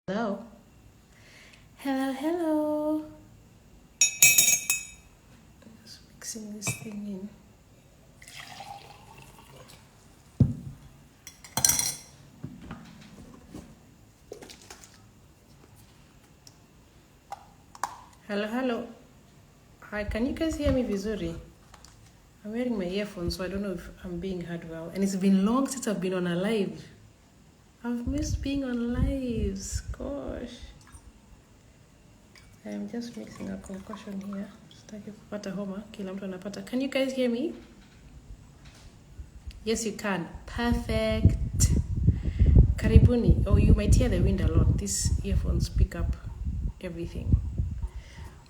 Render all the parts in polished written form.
Hello. Hello, hello. Just mixing this thing in. Hello, hello. Hi, can you guys hear me vizuri? I'm wearing my earphones, so I don't know if I'm being heard well. And it's been long since I've been on a live. I've missed being on lives. Gosh. I'm just mixing a concoction here. Sitaki kupata homa, kila mtu anapata. Can you guys hear me? Yes, you can. Perfect. Karibuni. Oh, you might hear the wind a lot. These earphones pick up everything.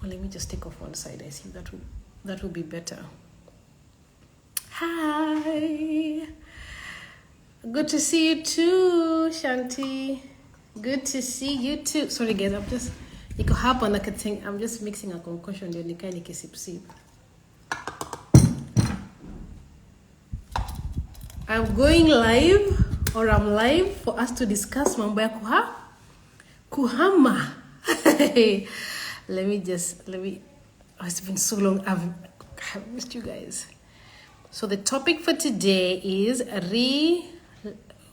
Well, let me just take off one side. I think that will be better. Hi. Good to see you too, Shanti. Good to see you too. Sorry guys, I'm just mixing a concoction ndio nikae nikisip. I'm going live or I'm live for us to discuss mambo ya kuhama. It's been so long. I've missed you guys. So the topic for today is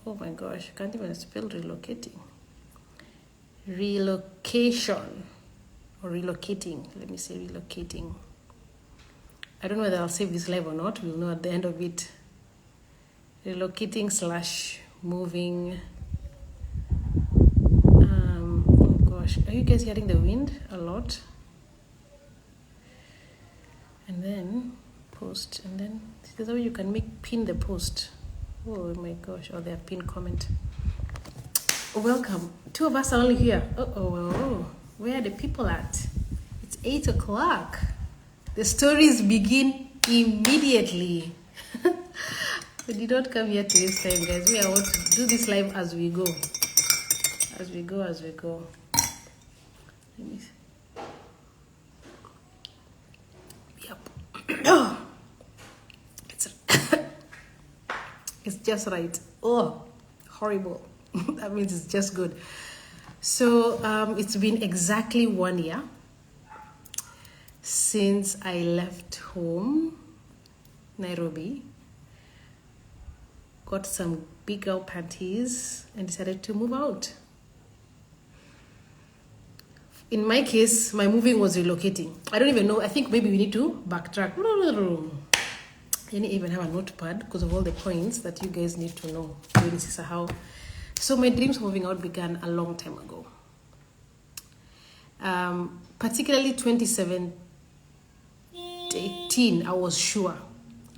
oh my gosh, I can't even spell relocating. Relocation or relocating. Let me say relocating. I don't know whether I'll save this live or not. We'll know at the end of it. Relocating / moving. Oh gosh, are you guys hearing the wind a lot? And then post, and then there's a way you can pin the post. Oh my gosh, or their pin comment. Welcome. 2 of us are only here. Where are the people at? It's 8 o'clock. The stories begin immediately. We did not come here to waste time, guys. We are going to do this live as we go. As we go. Let me see. Yep. It's just right. Oh, horrible. That means it's just good. So it's been exactly 1 year since I left home, Nairobi, got some big girl panties and decided to move out. In my case, my moving was relocating. I don't even know. I think maybe we need to backtrack. I didn't even have a notepad because of all the points that you guys need to know. So my dreams of moving out began a long time ago. Particularly 2017, I was sure.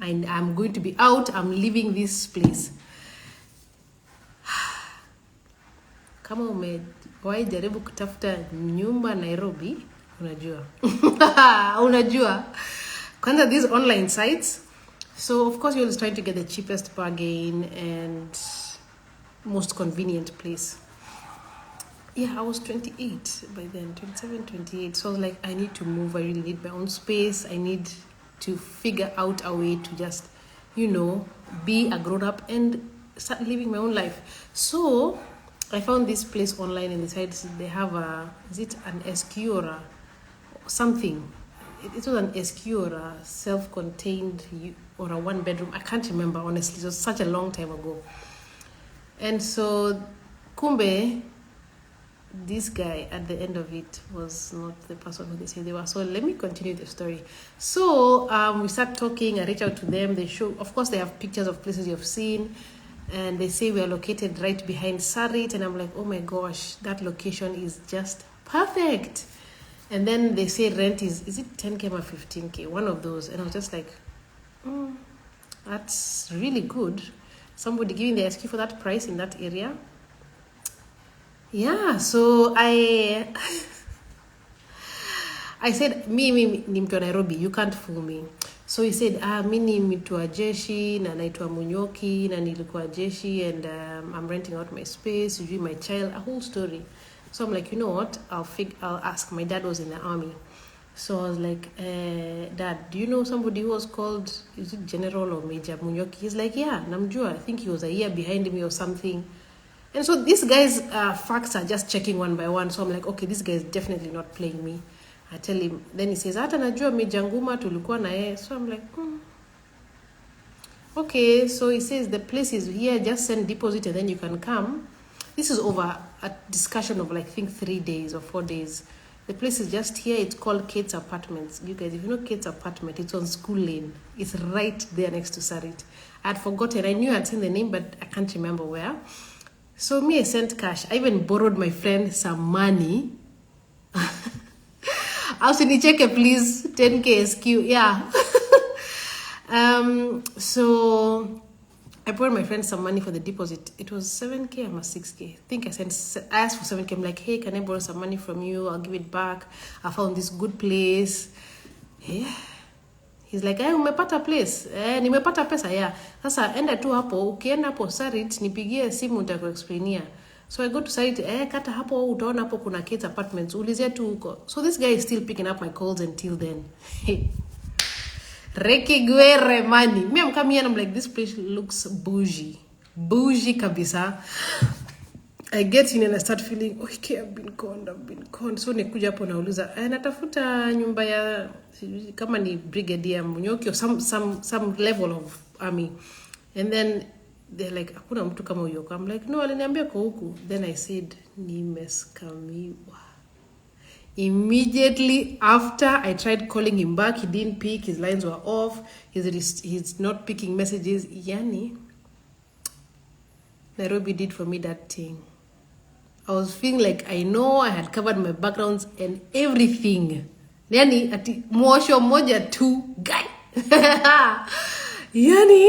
I'm going to be out. I'm leaving this place. Kama umewahi jaribu kutafuta nyumba Nairobi, unajua. Unajua. Kwanza these online sites. So of course you're always trying to get the cheapest bargain and most convenient place. Yeah, I was 28 by then, 27, 28. So I was like, I need to move. I really need my own space. I need to figure out a way to just, be a grown-up and start living my own life. So I found this place online and decided they have is it an SQ or something? It was an SQ or a self-contained or a 1-bedroom. I can't remember, honestly. It was such a long time ago. And so, kumbe, this guy at the end of it was not the person who they said they were. So let me continue the story. So we start talking. I reach out to them. They show, of course, they have pictures of places you've seen. And they say we are located right behind Sarit. And I'm like, oh my gosh, that location is just perfect. And then they say rent is it 10K or 15K? One of those. And I was just like, that's really good. Somebody giving the SQ for that price in that area. Yeah, so I said, me ni mtu wa Nairobi, you can't fool me. So he said, mi ni mtu wa jeshi, na naitwa Munyoki, na nilikuwa jeshi, and I'm renting out my space, you my child, a whole story. So I'm like, you know what, I'll ask. My dad was in the army. So I was like, Dad, do you know somebody who was called, is it General or Major Munyoki? He's like, yeah, namjua. I think he was a year behind me or something. And so these guys' facts are just checking one by one. So I'm like, okay, this guy is definitely not playing me. I tell him, then he says, hata najua mijanguma tulikuwa na yeye. So I'm like, okay. So he says, the place is here, just send deposit and then you can come. This is over a discussion of like, I think 3 days or 4 days. The place is just here. It's called Kate's Apartments. You guys, if you know Kate's Apartment, it's on School Lane. It's right there next to Sarit. I had forgotten. I knew I'd seen the name, but I can't remember where. So me, I sent cash. I even borrowed my friend some money. I was in check, please, 10K SQ. Yeah. So I borrowed my friend some money for the deposit. It was 7K or 6K. I think I asked for 7K. I'm like, hey, can I borrow some money from you? I'll give it back. I found this good place. Yeah. He's like, umepata place. Nimepata pesa, yeah. Sasa enda tu hapo, ukienda hapo Sarit, nipigie simu nitakuexplainia. So I go to Sarit, kata hapo, utaona hapo kuna Kate's Apartments. Ulizia tu huko. So this guy is still picking up my calls until then. Reki guere money. Me, I'm coming here and I'm like, this place looks bougie. Bougie kabisa. I get in and I start feeling, okay, I've been conned. So nikuja hapo nauliza, natafuta nyumba ya kama ni brigadier Munyoki or some level of army. And then they're like, hakuna mtu kama huyo. I'm like, no, aliniambia kwa huku. Then I said, nimeskamiwa. Immediately after, I tried calling him back. He didn't pick. His lines were off. He's not picking messages. Yani, Nairobi did for me that thing. I was feeling like I know I had covered my backgrounds and everything. Yani, ati mwosho moja tu guy. Yani,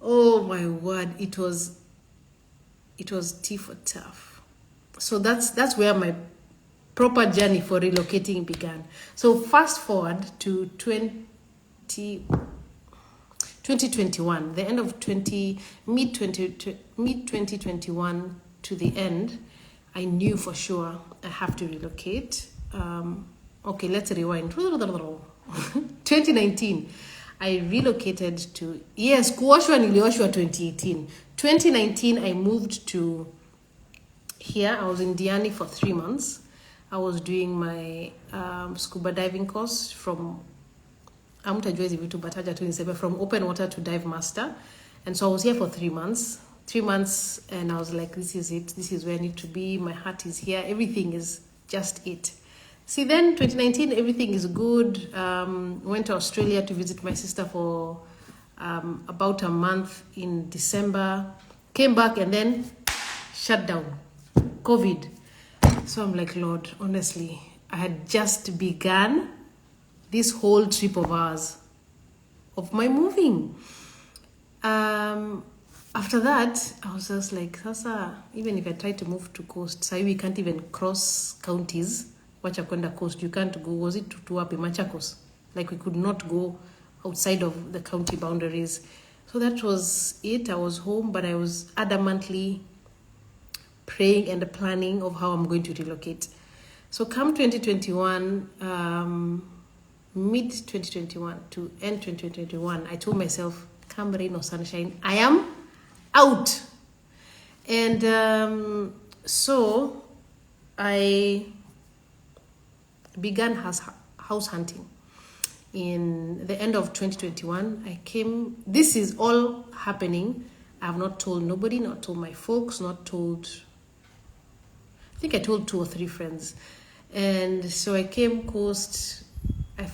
oh my word, it was tea for tough. So that's where my proper journey for relocating began. So fast forward to 2021, the end of mid 2021 to the end, I knew for sure I have to relocate. Okay, let's rewind. 2019, I relocated to, yes, kuoshwa nilioshwa 2018. 2019, I moved to here. I was in Diani for 3 months. I was doing my scuba diving course from from open water to dive master. And so I was here for 3 months. 3 months, and I was like, this is it. This is where I need to be. My heart is here. Everything is just it. See, then 2019, everything is good. Went to Australia to visit my sister for about a month in December. Came back and then shut down. COVID. So I'm like, Lord, honestly, I had just begun this whole trip of ours, of my moving. After that, I was just like, Sasa, even if I try to move to coast, so we can't even cross counties. Wachakwenda coast, you can't go. Was it to Wapi, Machakos? Like we could not go outside of the county boundaries. So that was it. I was home, but I was adamantly praying and planning of how I'm going to relocate. So come 2021, mid 2021 to end 2021, I told myself, come rain or sunshine, I am out. And so I began house hunting. In the end of 2021, I came, this is all happening. I have not told nobody, not told my folks, not told, I think I told 2 or 3 friends. And so I came coast.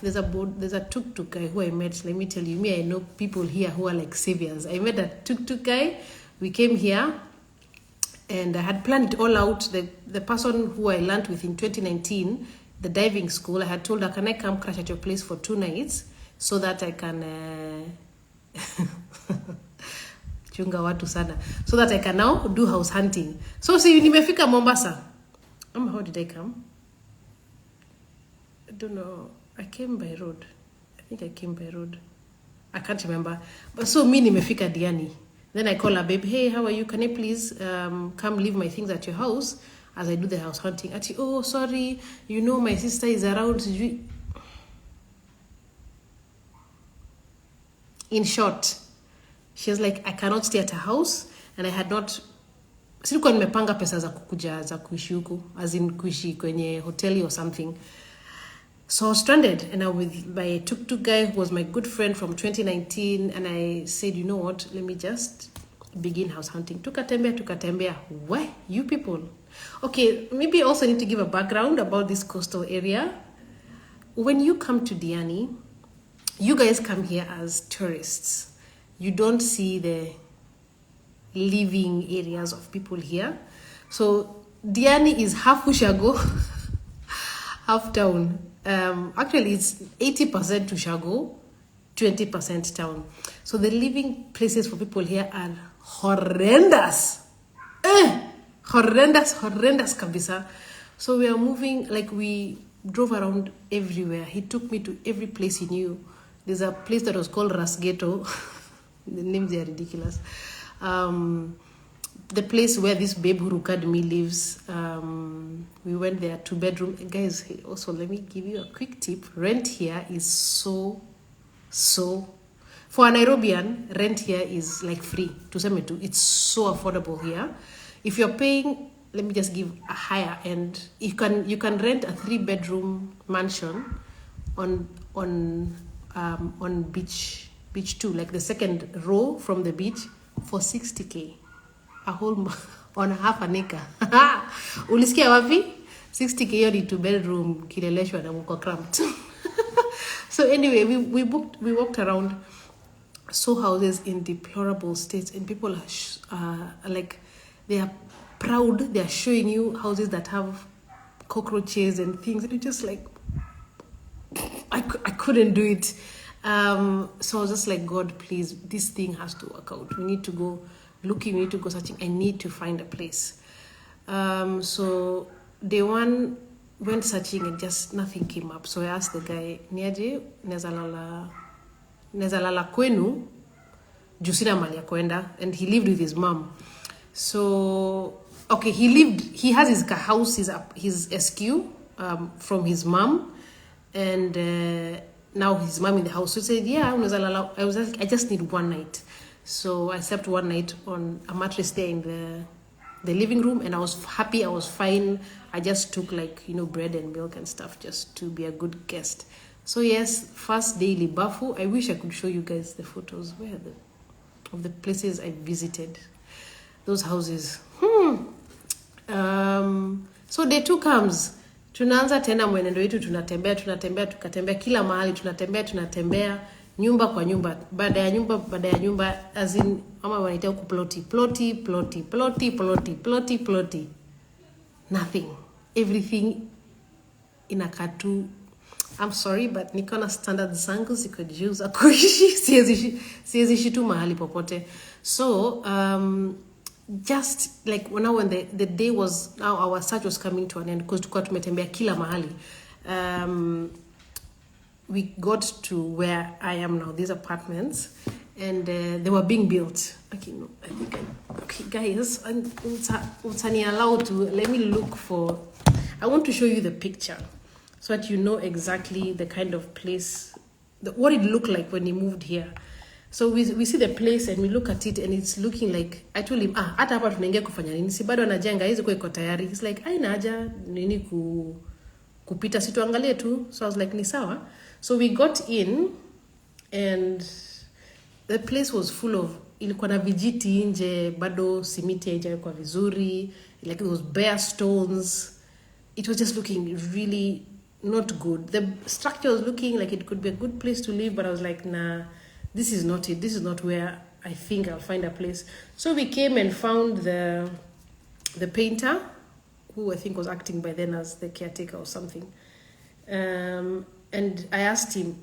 There's a tuk-tuk guy who I met. Let me tell you, I know people here who are like saviors. I met a tuk-tuk guy. We came here and I had planned it all out. The person who I learned with in 2019, the diving school, I had told her, can I come crash at your place for 2 nights so that I can chunga watu sana, so that I can now do house hunting. So see, nimefika Mombasa. How did I come? I don't know. I came by road. I think I came by road. I can't remember. But so me nimefika Diani. Then I call her, babe, hey, how are you? Can I please come leave my things at your house as I do the house hunting? Ati, oh, sorry, you know my sister is around. In short, she was like, I cannot stay at her house. And I had not silikuwa nimepanga pesa za kukuja za kuishi huku, as in kuishi kwenye hoteli or something. So I was stranded, and I was with my tuk-tuk guy who was my good friend from 2019, and I said, you know what, let me just begin house hunting. Tukatembea. Why? You people. Okay, maybe I also need to give a background about this coastal area. When you come to Diani, you guys come here as tourists. You don't see the living areas of people here. So Diani is half Ushago, half town. Actually, it's 80% Ushago, 20% town. So the living places for people here are horrendous. Horrendous kabisa. So we are moving, like we drove around everywhere. He took me to every place he knew. There's a place that was called Rasghetto. The names are ridiculous. The place where this babe who rukad me lives, we went there, 2-bedroom. Guys, also let me give you a quick tip. Rent here is so for a Nairobian, rent here is like free. To say me too, it's so affordable here. If you're paying, let me just give a higher end. You can rent a 3-bedroom mansion on beach 2, like the second row from the beach, for 60K. A whole on half an acre. Ulisikia wapi? 60K hiyo ni 2-bedroom kileleshwa na mko cramped. So anyway, we walked around, saw houses in deplorable states, and people are like, they are proud. They are showing you houses that have cockroaches and things, and you're just like, I couldn't do it. So I was just like, God, please, this thing has to work out. We need to go looking, we need to go searching. I need to find a place. So day one, went searching and just nothing came up. So I asked the guy, niaje, nezalala kwenu, jusina mali ya kwenda, and he lived with his mom. So, okay, he has his house, his SQ from his mom, and now his mom in the house. So he said, yeah, I was like, I just need one night. So I slept one night on a mattress there in the living room, and I was happy, I was fine. I just took bread and milk and stuff just to be a good guest. So yes, first daily bafu. I wish I could show you guys the photos of the places I visited. Those houses. So day 2 comes. Tunaanza tena mwenendo wetu, tukatembea kila mahali, tunatembea nyumba kwa nyumba, baada ya nyumba, as in ama wanaita kuploti. Nothing. Everything inakatu. I'm sorry, but nikona standards zangu ziko juu za kuishi, siwezi ishi tu mahali popote. So just like when the day was, now our search was coming to an end, because tulikuwa tumetembea kila mahali. We got to where I am now, these apartments, and they were being built. Okay, no, I think okay, guys, utani allowed to, let me look for, I want to show you the picture so that you know exactly the kind of place, what it looked like when he moved here. So we see the place and we look at it, and it's looking like, I told him, hata hapa tunaingia kufanya nini? Si bado anajenga, hizo kwa iko tayari. He's like, haina haja nini kupita, si tuangalie tu. So I was like, ni sawa. So we got in, and the place was full of, ilikuwa na vijiti nje, bado simiti haijawekwa vizuri, like it was bare stones. It was just looking really not good. The structure was looking like it could be a good place to live, but I was like, nah, this is not it. This is not where I think I'll find a place. So we came and found the painter, who I think was acting by then as the caretaker or something. And I asked him,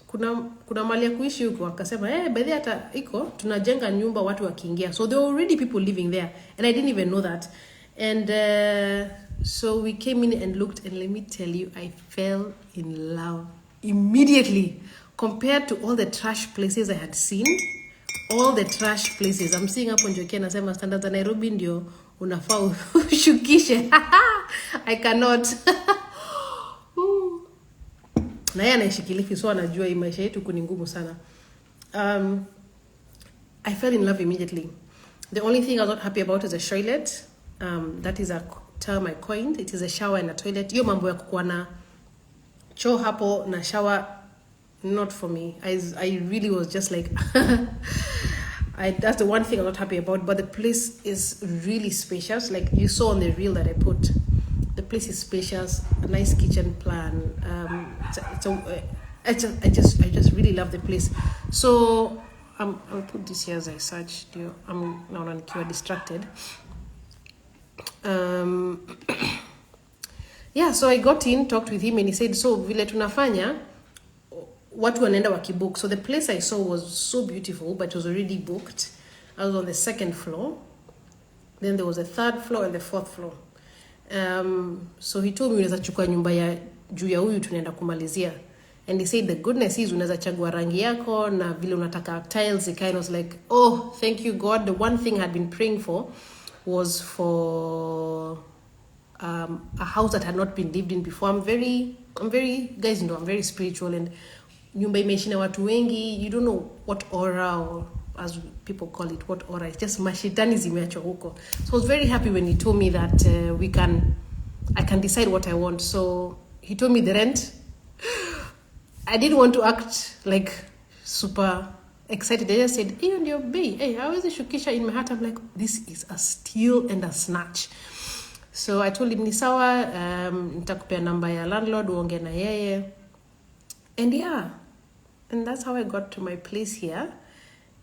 kuna mali ya kuishi huko? Akasema, by the hata iko tunajenga nyumba watu wakiingia. So there were already people living there, and I didn't even know that. And so we came in and looked, and let me tell you, I fell in love immediately. Compared to all the trash places I had seen, all the trash places. I'm seeing hapo Njoki anasema standards za Nairobi ndio unafaa ushukishe. I cannot. Na yeye anaishi Kilifi, so anajua maisha yetu ni ngumu sana. I fell in love immediately. The only thing I'm not happy about is a toilet. That is a term I coined. It is a shower and a toilet. Hiyo mambo ya kukuwa na choo hapo na shower, not for me. I really was just like that's the one thing I'm not happy about. But the place is really spacious. Like you saw on the reel that I put, the place is spacious. A nice kitchen plan. I just really love the place. So I'll put this here as I search. I'm now on distracted. Yeah, so I got in, talked with him, and he said, so vile tunafanya watu wanaenda wakibook. So the place I saw was so beautiful, but it was already booked. I was on the second floor. Then there was a third floor and the fourth floor. So he told me unaweza chukua nyumba ya juu ya huyu tunaenda kumalizia. And he said the goodness is unaweza chagua rangi yako na vile unataka tiles. It kind of was like, oh, thank you God. The one thing I had been praying for was for a house that had not been lived in before. I'm very, guys know, I'm very spiritual, and nyumba imeishi na watu wengi, you don't know what aura, or as people call it, what aura. It's just mashitani zimeachwa huko. So I was very happy when he told me that I can decide what I want. So he told me the rent. I didn't want to act like super excited. I just said, hey, on your bay. Hey, I always shukisha in my heart. I'm like, this is a steal and a snatch. So I told him, ni sawa, nitakupea namba ya landlord, uonge na yeye. And yeah, and that's how I got to my place here.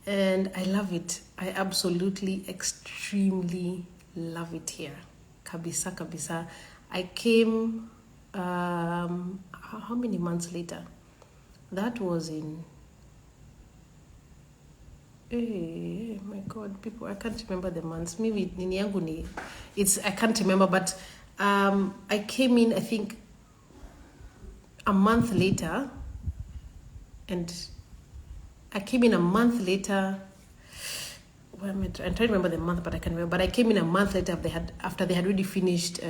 And I love it. I absolutely, extremely love it here. Kabisa, kabisa. I came, how many months later? That was in, hey, my God, people, I can't remember the months. Maybe nini yangu ni, I can't remember, but I came in, I think, a month later, and I came in a month later. I'm trying to remember the month, but I can't remember. But I came in a month later after they had already finished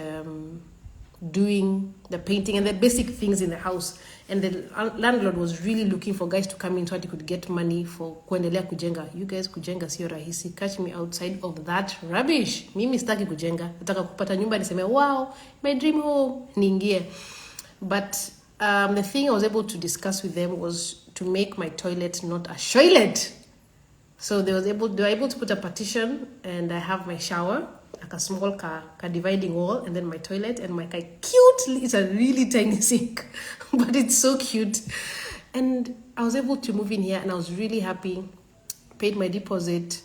doing the painting and the basic things in the house. And the landlord was really looking for guys to come in so that he could get money for kuendelea kujenga. You guys, kujenga sio rahisi. Catch me outside of that rubbish. Mimi sitaki kujenga. Nataka kupata nyumba niseme, wow, my dream home. Niingie. But the thing I was able to discuss with them was to make my toilet not a shoilet. So they were able to put a partition, and I have my shower, like a small car dividing wall, and then my toilet, and my cute, it's a really tiny sink, but it's so cute. And I was able to move in here, and I was really happy. Paid my deposit.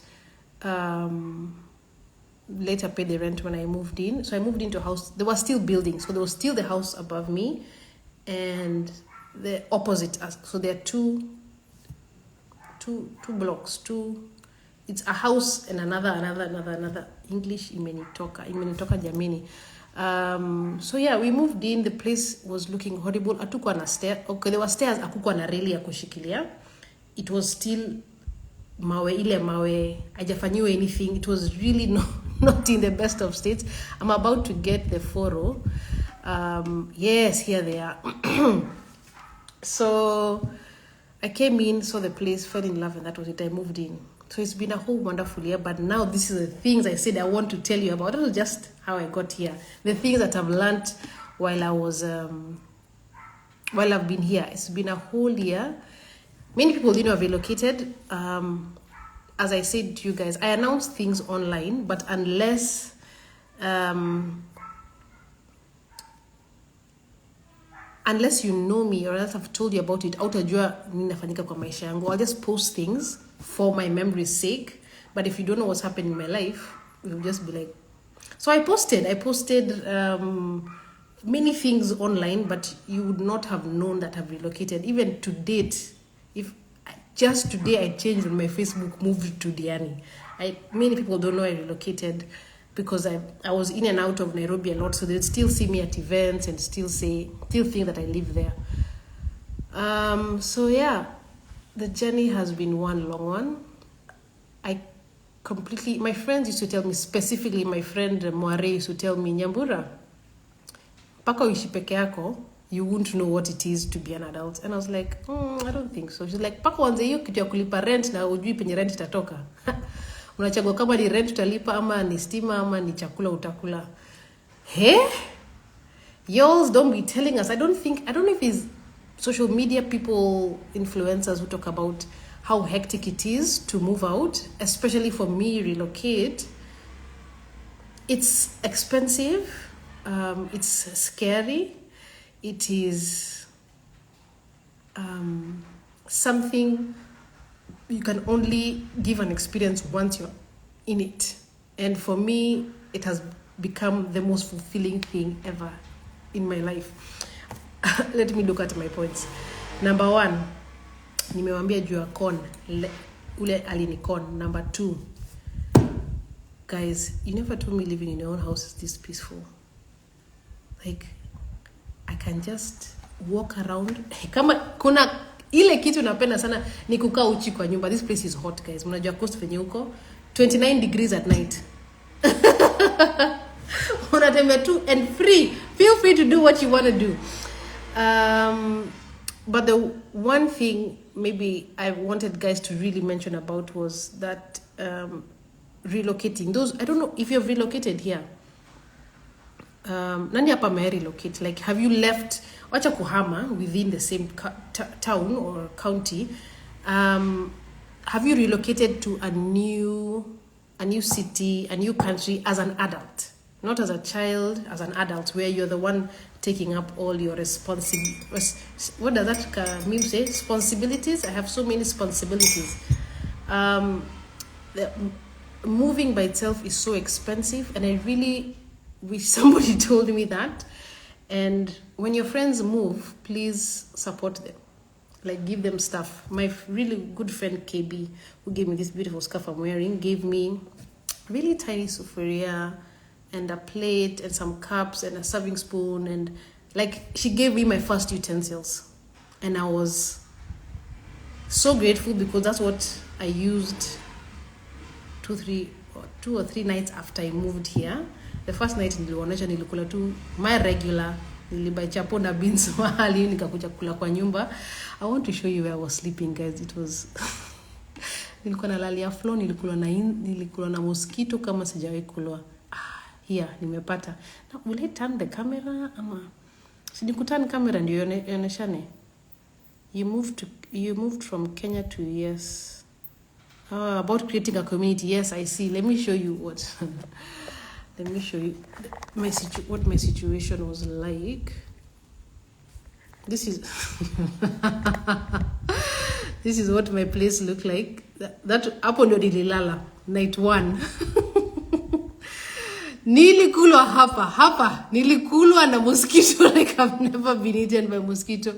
Later paid the rent when I moved in. So I moved into a house. There was still buildings, so there was still the house above me, and the opposite. So there are two blocks. It's a house and another. English imenitoka jamini. So yeah, we moved in. The place was looking horrible. Hatukuwa na stairs. Okay, there were stairs, hakukuwa na reli ya kushikilia. It was still mawe, hajafanyiwa anything. It was really not in the best of states. I'm about to get the photo. Yes, here they are. So I came in, saw the place, fell in love, and that was it. I moved in. So it's been a whole wonderful year, but now this is the things I said I want to tell you about. That was just how I got here. The things that I've learned while I've been here. It's been a whole year. Many people didn't know I've relocated. As I said to you guys, I announce things online, but unless you know me, or else I've told you about it, autajua ninafanyika kwa maisha yangu. I'll just post things for my memory's sake. But if you don't know what's happened in my life, you'll just be like... So I posted many things online, but you would not have known that I've relocated. Even to date, just today I changed on my Facebook, moved to Diani. Many people don't know I relocated because I was in and out of Nairobi a lot, so they'd still see me at events and still think that I live there. So yeah, the journey has been one long one. My friends used to tell me, specifically my friend Moare used to tell me, Nyambura, paka uishi peke yako, you won't know what it is to be an adult. And I was like, I don't think so. She's like, paka wanze hiyo kitu ya kulipa rent na ujui penye rent itatoka. Unachagua kama ni rent utalipa ama ni stima ama ni chakula utakula. Hey? Y'all don't be telling us. I don't know if it's social media people, influencers who talk about how hectic it is to move out, especially for me, relocate. It's expensive. It's scary. It is something you can only give an experience once you're in it. And for me, it has become the most fulfilling thing ever in my life. Let me look at my points. Number 1, nimewambia juu ya con, ule alinicon. Number 2, guys, you never told me living in your own house is this peaceful. Like, I can just walk around. Kama kuna ile kitu napenda sana ni kukaa uchi kwa nyumba. This place is hot, guys. Mnajua coast venye huko 29 degrees at night. Unatembea tu and free. Feel free to do what you want to do. But the one thing maybe I wanted guys to really mention about was that relocating. Those, I don't know if you've relocated here. Nani hapa relocate? Like, have you left wacha kuhama within the same town or county? Have you relocated to a new city, a new country as an adult? Not as a child, as an adult, where you're the one taking up all your what does that meme say? Responsibilities. I have so many responsibilities. Moving by itself is so expensive, and I really wish somebody told me that. And when your friends move, please support them. Like, give them stuff. My really good friend KB, who gave me this beautiful scarf I'm wearing, gave me really tiny sufuria and a plate and some cups and a serving spoon, and like, she gave me my first utensils, and I was so grateful because that's what I used 2 or 3 nights after I moved here. The first night nilikula tu my regular, nilibuy chapo na beans mahali nikakuja kula kwa nyumba. I want to show you where I was sleeping, guys. It was nilikuwa nalalia floor, nilikula na mosquito kama sijawahi kulwa. Here nimepata. Now, will I turn the camera ama sidikuturn camera ndio ioneshane? You moved from Kenya to yes. About creating a community. Yes, I see. Let me show you what let me show you what my situation was like. This is this is what my place looked like. That hapo ndio nililala night 1. Nilikulwa hapa nilikulwa na mosquito like I've never been eaten by mosquito.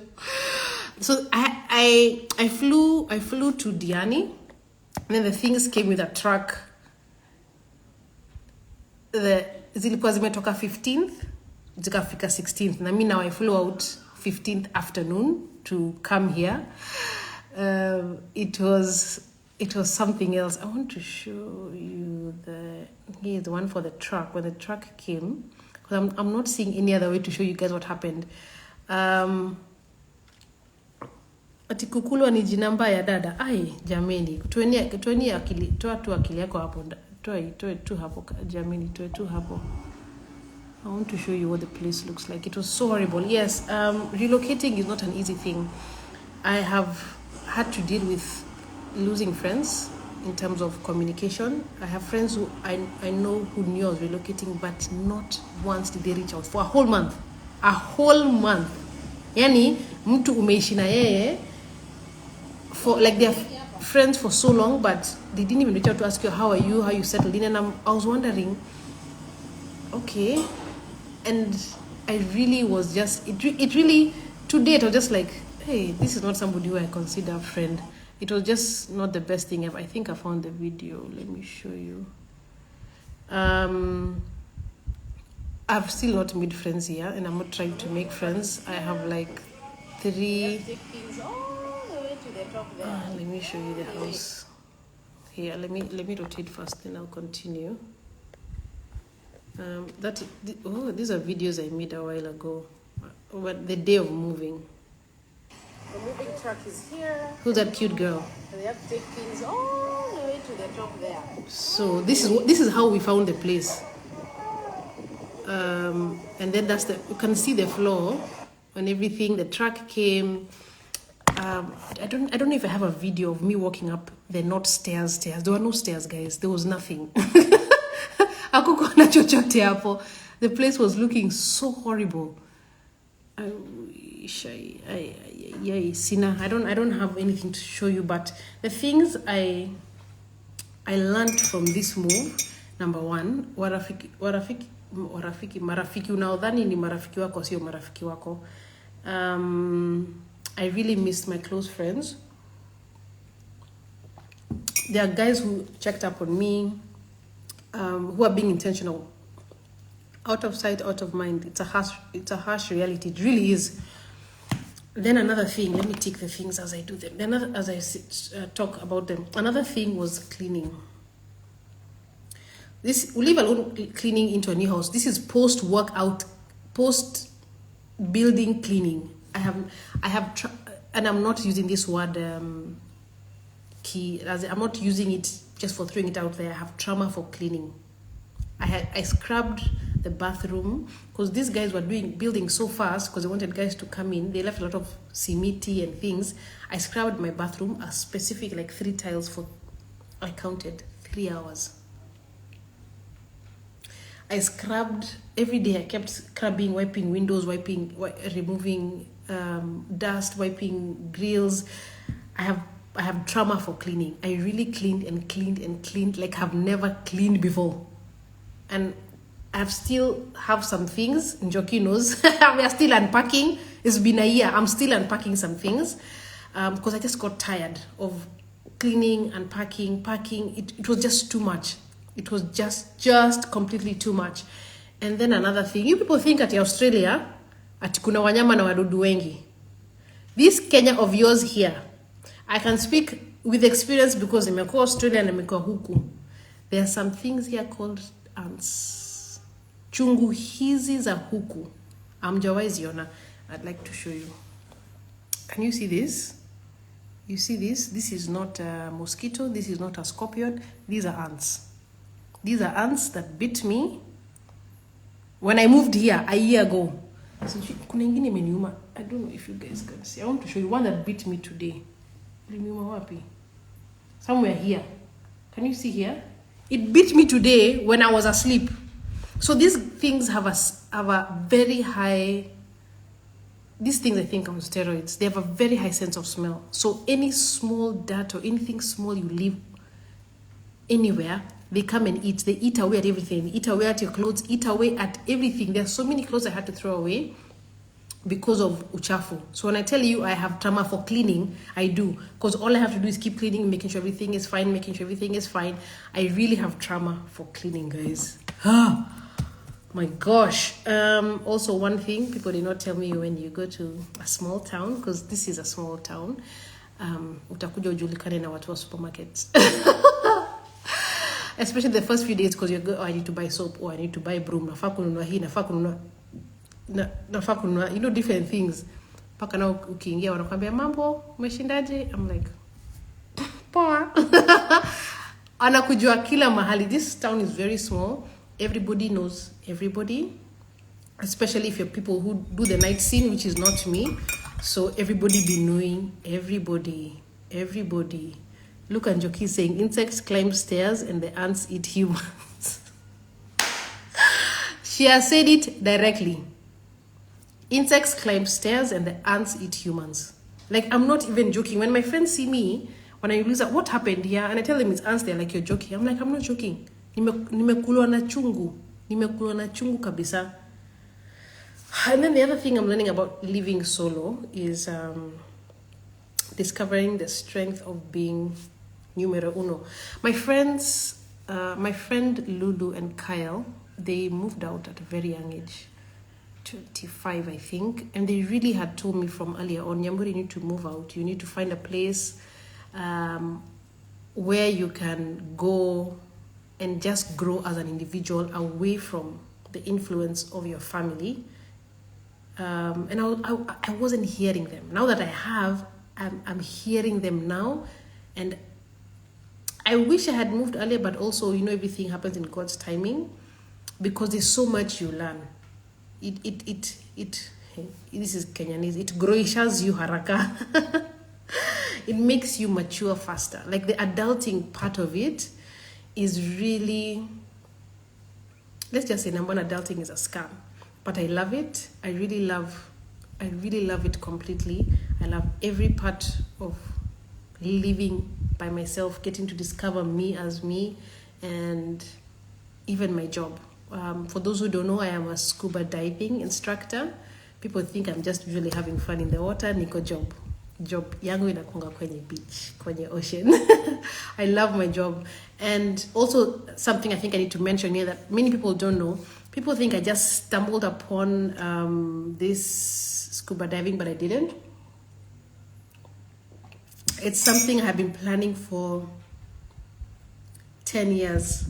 So I flew to Diani, and then the things came with a truck. Zilikuwa zimetoka 15th zikafika 16th, na mimi now I flew out 15th afternoon to come here. It was something else. I want to show you here's the one for the truck. When the truck came, because I'm not seeing any other way to show you guys what happened. Ati kukulwa ni jina mbaya dada. Ai jameni, tueni akili, toa tu akili yako hapo. Toe tu hapo jameni, toe tu hapo. I want to show you what the place looks like. It was so horrible. Yes, relocating is not an easy thing. I have had to deal with losing friends in terms of communication. I have friends who I know who knew I was relocating, but not once did they reach out for a whole month. A whole month. Yani, mtu umeishi na yeye for like they're friends for so long, but they didn't even reach out to ask you how are you settled in. And I was wondering, okay. And I really was just, it really, to date, I was just like, hey, this is not somebody who I consider a friend. It was just not the best thing ever. I think I found the video. Let me show you. I've still not made friends here, and I'm not trying to make friends. I have like 3. Let me show you the house. Here, let me rotate first, then I'll continue. These are videos I made a while ago, the day of moving. The moving truck is here. Who's that cute girl? And they have to take things all the way to So this is how we found the place. And then you can see the floor and everything. The truck came. I don't know if I have a video of me walking up. They're not stairs. There were no stairs, guys. There was nothing. Hakukuwa na chochote hapo. The place was looking so horrible. I don't have anything to show you, but the things I learned from this move, number one, marafiki unaodhani ni marafiki wako sio marafiki wako. I really missed my close friends. There are guys who checked up on me, who are being intentional. Out of sight, out of mind. It's a harsh reality. It really is. Then another thing, let me take the things as I do them. As I talk about them. Another thing was cleaning. We leave alone cleaning into a new house. This is post-workout, post-building cleaning. I have, and I'm not using this word I'm not using it just for throwing it out there. I have trauma for cleaning. I scrubbed the bathroom because these guys were building so fast because they wanted guys to come in. They left a lot of simiti and things. I scrubbed my bathroom, a specific 3 tiles for, I counted 3 hours. I scrubbed every day. I kept scrubbing, wiping windows, removing dust, wiping grills. I have trauma for cleaning. I really cleaned and cleaned and cleaned like I've never cleaned before. And I still have some things. Njoki knows. We are still unpacking. It's been a year. I'm still unpacking some things because I just got tired of cleaning, unpacking, packing. It was just too much. It was just completely too much. And then another thing. You people think at Australia, ati kuna wanyama na wadudu wengi. This Kenya of yours here, I can speak with experience because nimekuwa Australia na nimekuwa huku. There are some things here called ants. Chungu hizi za huku. Hamjawahi ziona. I'd like to show you. Can you see this? You see this? This is not a mosquito. This is not a scorpion. These are ants. These are ants that bit me when I moved here a year ago. So, kuna ingine imeniuma. I don't know if you guys can see. I want to show you one that bit me today. Imeniuma wapi? Somewhere here. Can you see here? It bit me today when I was asleep. So these things have a very high. These things I think on steroids. They have a very high sense of smell. So any small dirt or anything small you leave anywhere, they come and eat. They eat away at everything. They eat away at your clothes. Eat away at everything. There are so many clothes I had to throw away because of uchafu. So when I tell you I have trauma for cleaning, I do. Because all I have to do is keep cleaning, making sure everything is fine, making sure everything is fine. I really have trauma for cleaning, guys. My gosh. Also, one thing people did not tell me when you go to a small town, because this is a small town, utakuja ujulikane na watu wa supermarkets. Especially the first few days, because you go, oh, I need to buy soap, or I need to buy broom, nafaa kununua hii, nafaa kununua, you know, different things. Paka na ukiingia wanakuambia mambo, umeshindaje? I'm like, poa. Anakujua kila mahali. This town is very small. Everybody knows everybody, especially if you're people who do the night scene, which is not me. So everybody be knowing everybody. Look at Njoki saying insects climb stairs and the ants eat humans. She has said it directly. Insects climb stairs and the ants eat humans. Like, I'm not even joking. When my friends see me, when I lose what happened here, and I tell them it's ants, they're like, you're joking. I'm like, I'm not joking. Nimekulwa na chungu kabisa. And then the other thing I'm learning about living solo is discovering the strength of being numero uno. My friend Lulu and Kyle, they moved out at a very young age, 25, I think, and they really had told me from earlier on, Nyamburi, you need to move out. You need to find a place where you can go and just grow as an individual away from the influence of your family. And I wasn't hearing them. Now that I have, I'm hearing them now, and I wish I had moved earlier, but also, everything happens in God's timing, because there's so much you learn. This is Kenyanese. It groishes you haraka. It makes you mature faster. Like the adulting part of it is really, let's just say number one, adulting is a scam. But I love it. I really love it completely. I love every part of living by myself, getting to discover me as me, and even my job. For those who don't know, I am a scuba diving instructor. People think I'm just usually having fun in the water. Niko job yangu inakunga kwenye beach, kwenye ocean. I love my job. And also something I think I need to mention here that many people don't know. People think I just stumbled upon this scuba diving, but I didn't. It's something I have been planning for 10 years.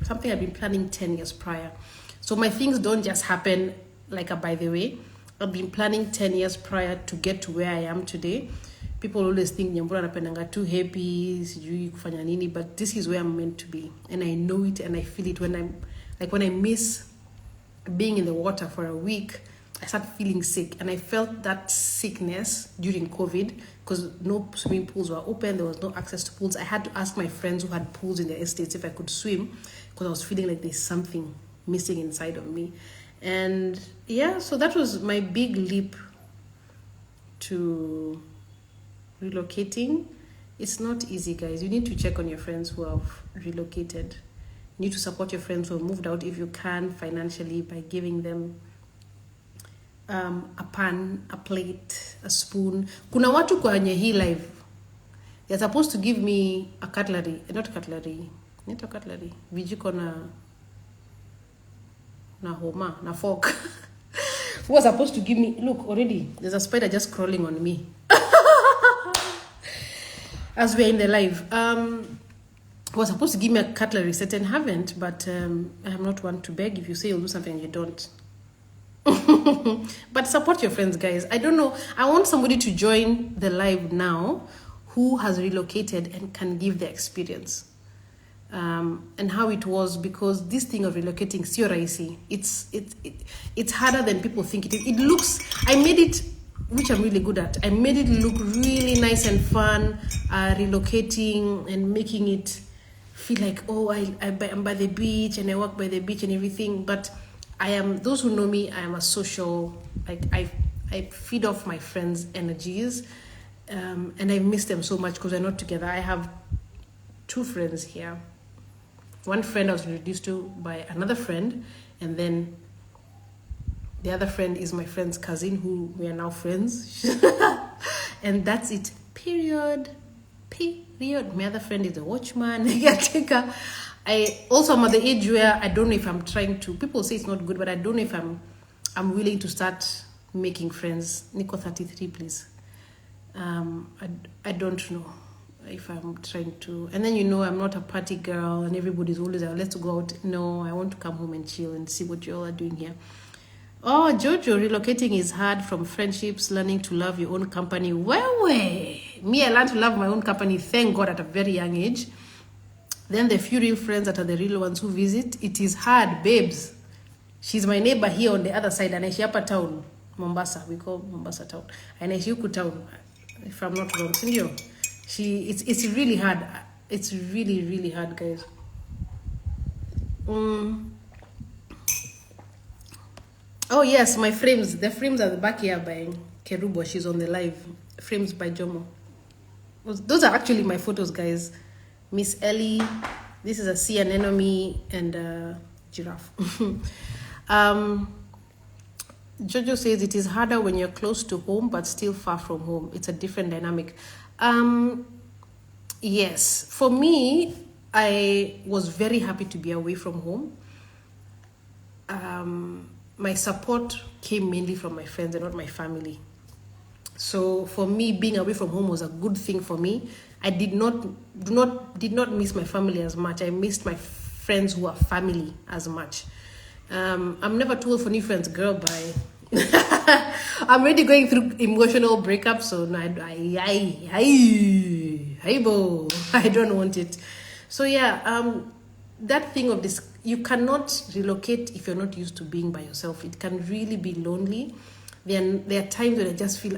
Something I've been planning 10 years prior. So my things don't just happen like a by the way. I've been planning 10 years prior to get to where I am today. People always think Nyambura napendanga too happy, sijui kufanya nini, but this is where I'm meant to be. And I know it and I feel it when I miss being in the water for a week, I start feeling sick. And I felt that sickness during COVID because no swimming pools were open. There was no access to pools. I had to ask my friends who had pools in their estates if I could swim because I was feeling like there's something missing inside of me. And yeah, so that was my big leap to relocating. It's not easy, guys. You need to check on your friends who have relocated. You need to support your friends who have moved out if you can financially by giving them a pan, a plate, a spoon. Kuna watu kwenye hii live. They're supposed to give me a cutlery, not cutlery, vijiko na homa, na fork. Who was supposed to give me, look, already, there's a spider just crawling on me. As we're in the live. Who was supposed to give me a cutlery set and haven't, but I'm not one to beg. If you say you'll do something and you don't. But support your friends, guys. I don't know. I want somebody to join the live now who has relocated and can give the experience. And how it was, because this thing of relocating, sio rahisi. It's harder than people think it is. It looks, I made it, which I'm really good at. I made it look really nice and fun, relocating and making it feel like, oh, I'm by the beach and I walk by the beach and everything. But those who know me, I am a social, like I feed off my friends' energies. And I miss them so much because we're not together. I have 2 friends here. One friend I was introduced to by another friend, and then the other friend is my friend's cousin, who we are now friends. And that's it. Period. My other friend is a watchman. I also am at the age where I don't know if I'm trying to. People say it's not good, but I don't know if I'm willing to start making friends. Nico 33, please. I don't know if I'm trying to. And then I'm not a party girl and everybody's always like, let's go out. No, I want to come home and chill and see what you all are doing here. Oh, Jojo, relocating is hard, from friendships, learning to love your own company. Well, me, I learned to love my own company, thank God, at a very young age. Then the few real friends that are the real ones who visit, it is hard, babes. She's my neighbor here on the other side, and I upper town, Mombasa. We call Mombasa town. And I Huku town, if I'm not wrong. It's really hard. It's really, really hard, guys. Oh yes, my frames. The frames at the back here by Kerubo. She's on the live. Frames by Jomo. Those are actually my photos, guys. Miss Ellie. This is a sea anemone and a giraffe. Jojo says it is harder when you're close to home but still far from home. It's a different dynamic. Yes, for me, I was very happy to be away from home. My support came mainly from my friends and not my family. So for me, being away from home was a good thing for me. I did not miss my family as much. I missed my friends who are family as much. I'm never too old for new friends, girl. Bye. I'm already going through emotional breakups, so no, I don't want it. So yeah, that thing of this, you cannot relocate if you're not used to being by yourself. It can really be lonely. There are times when I just feel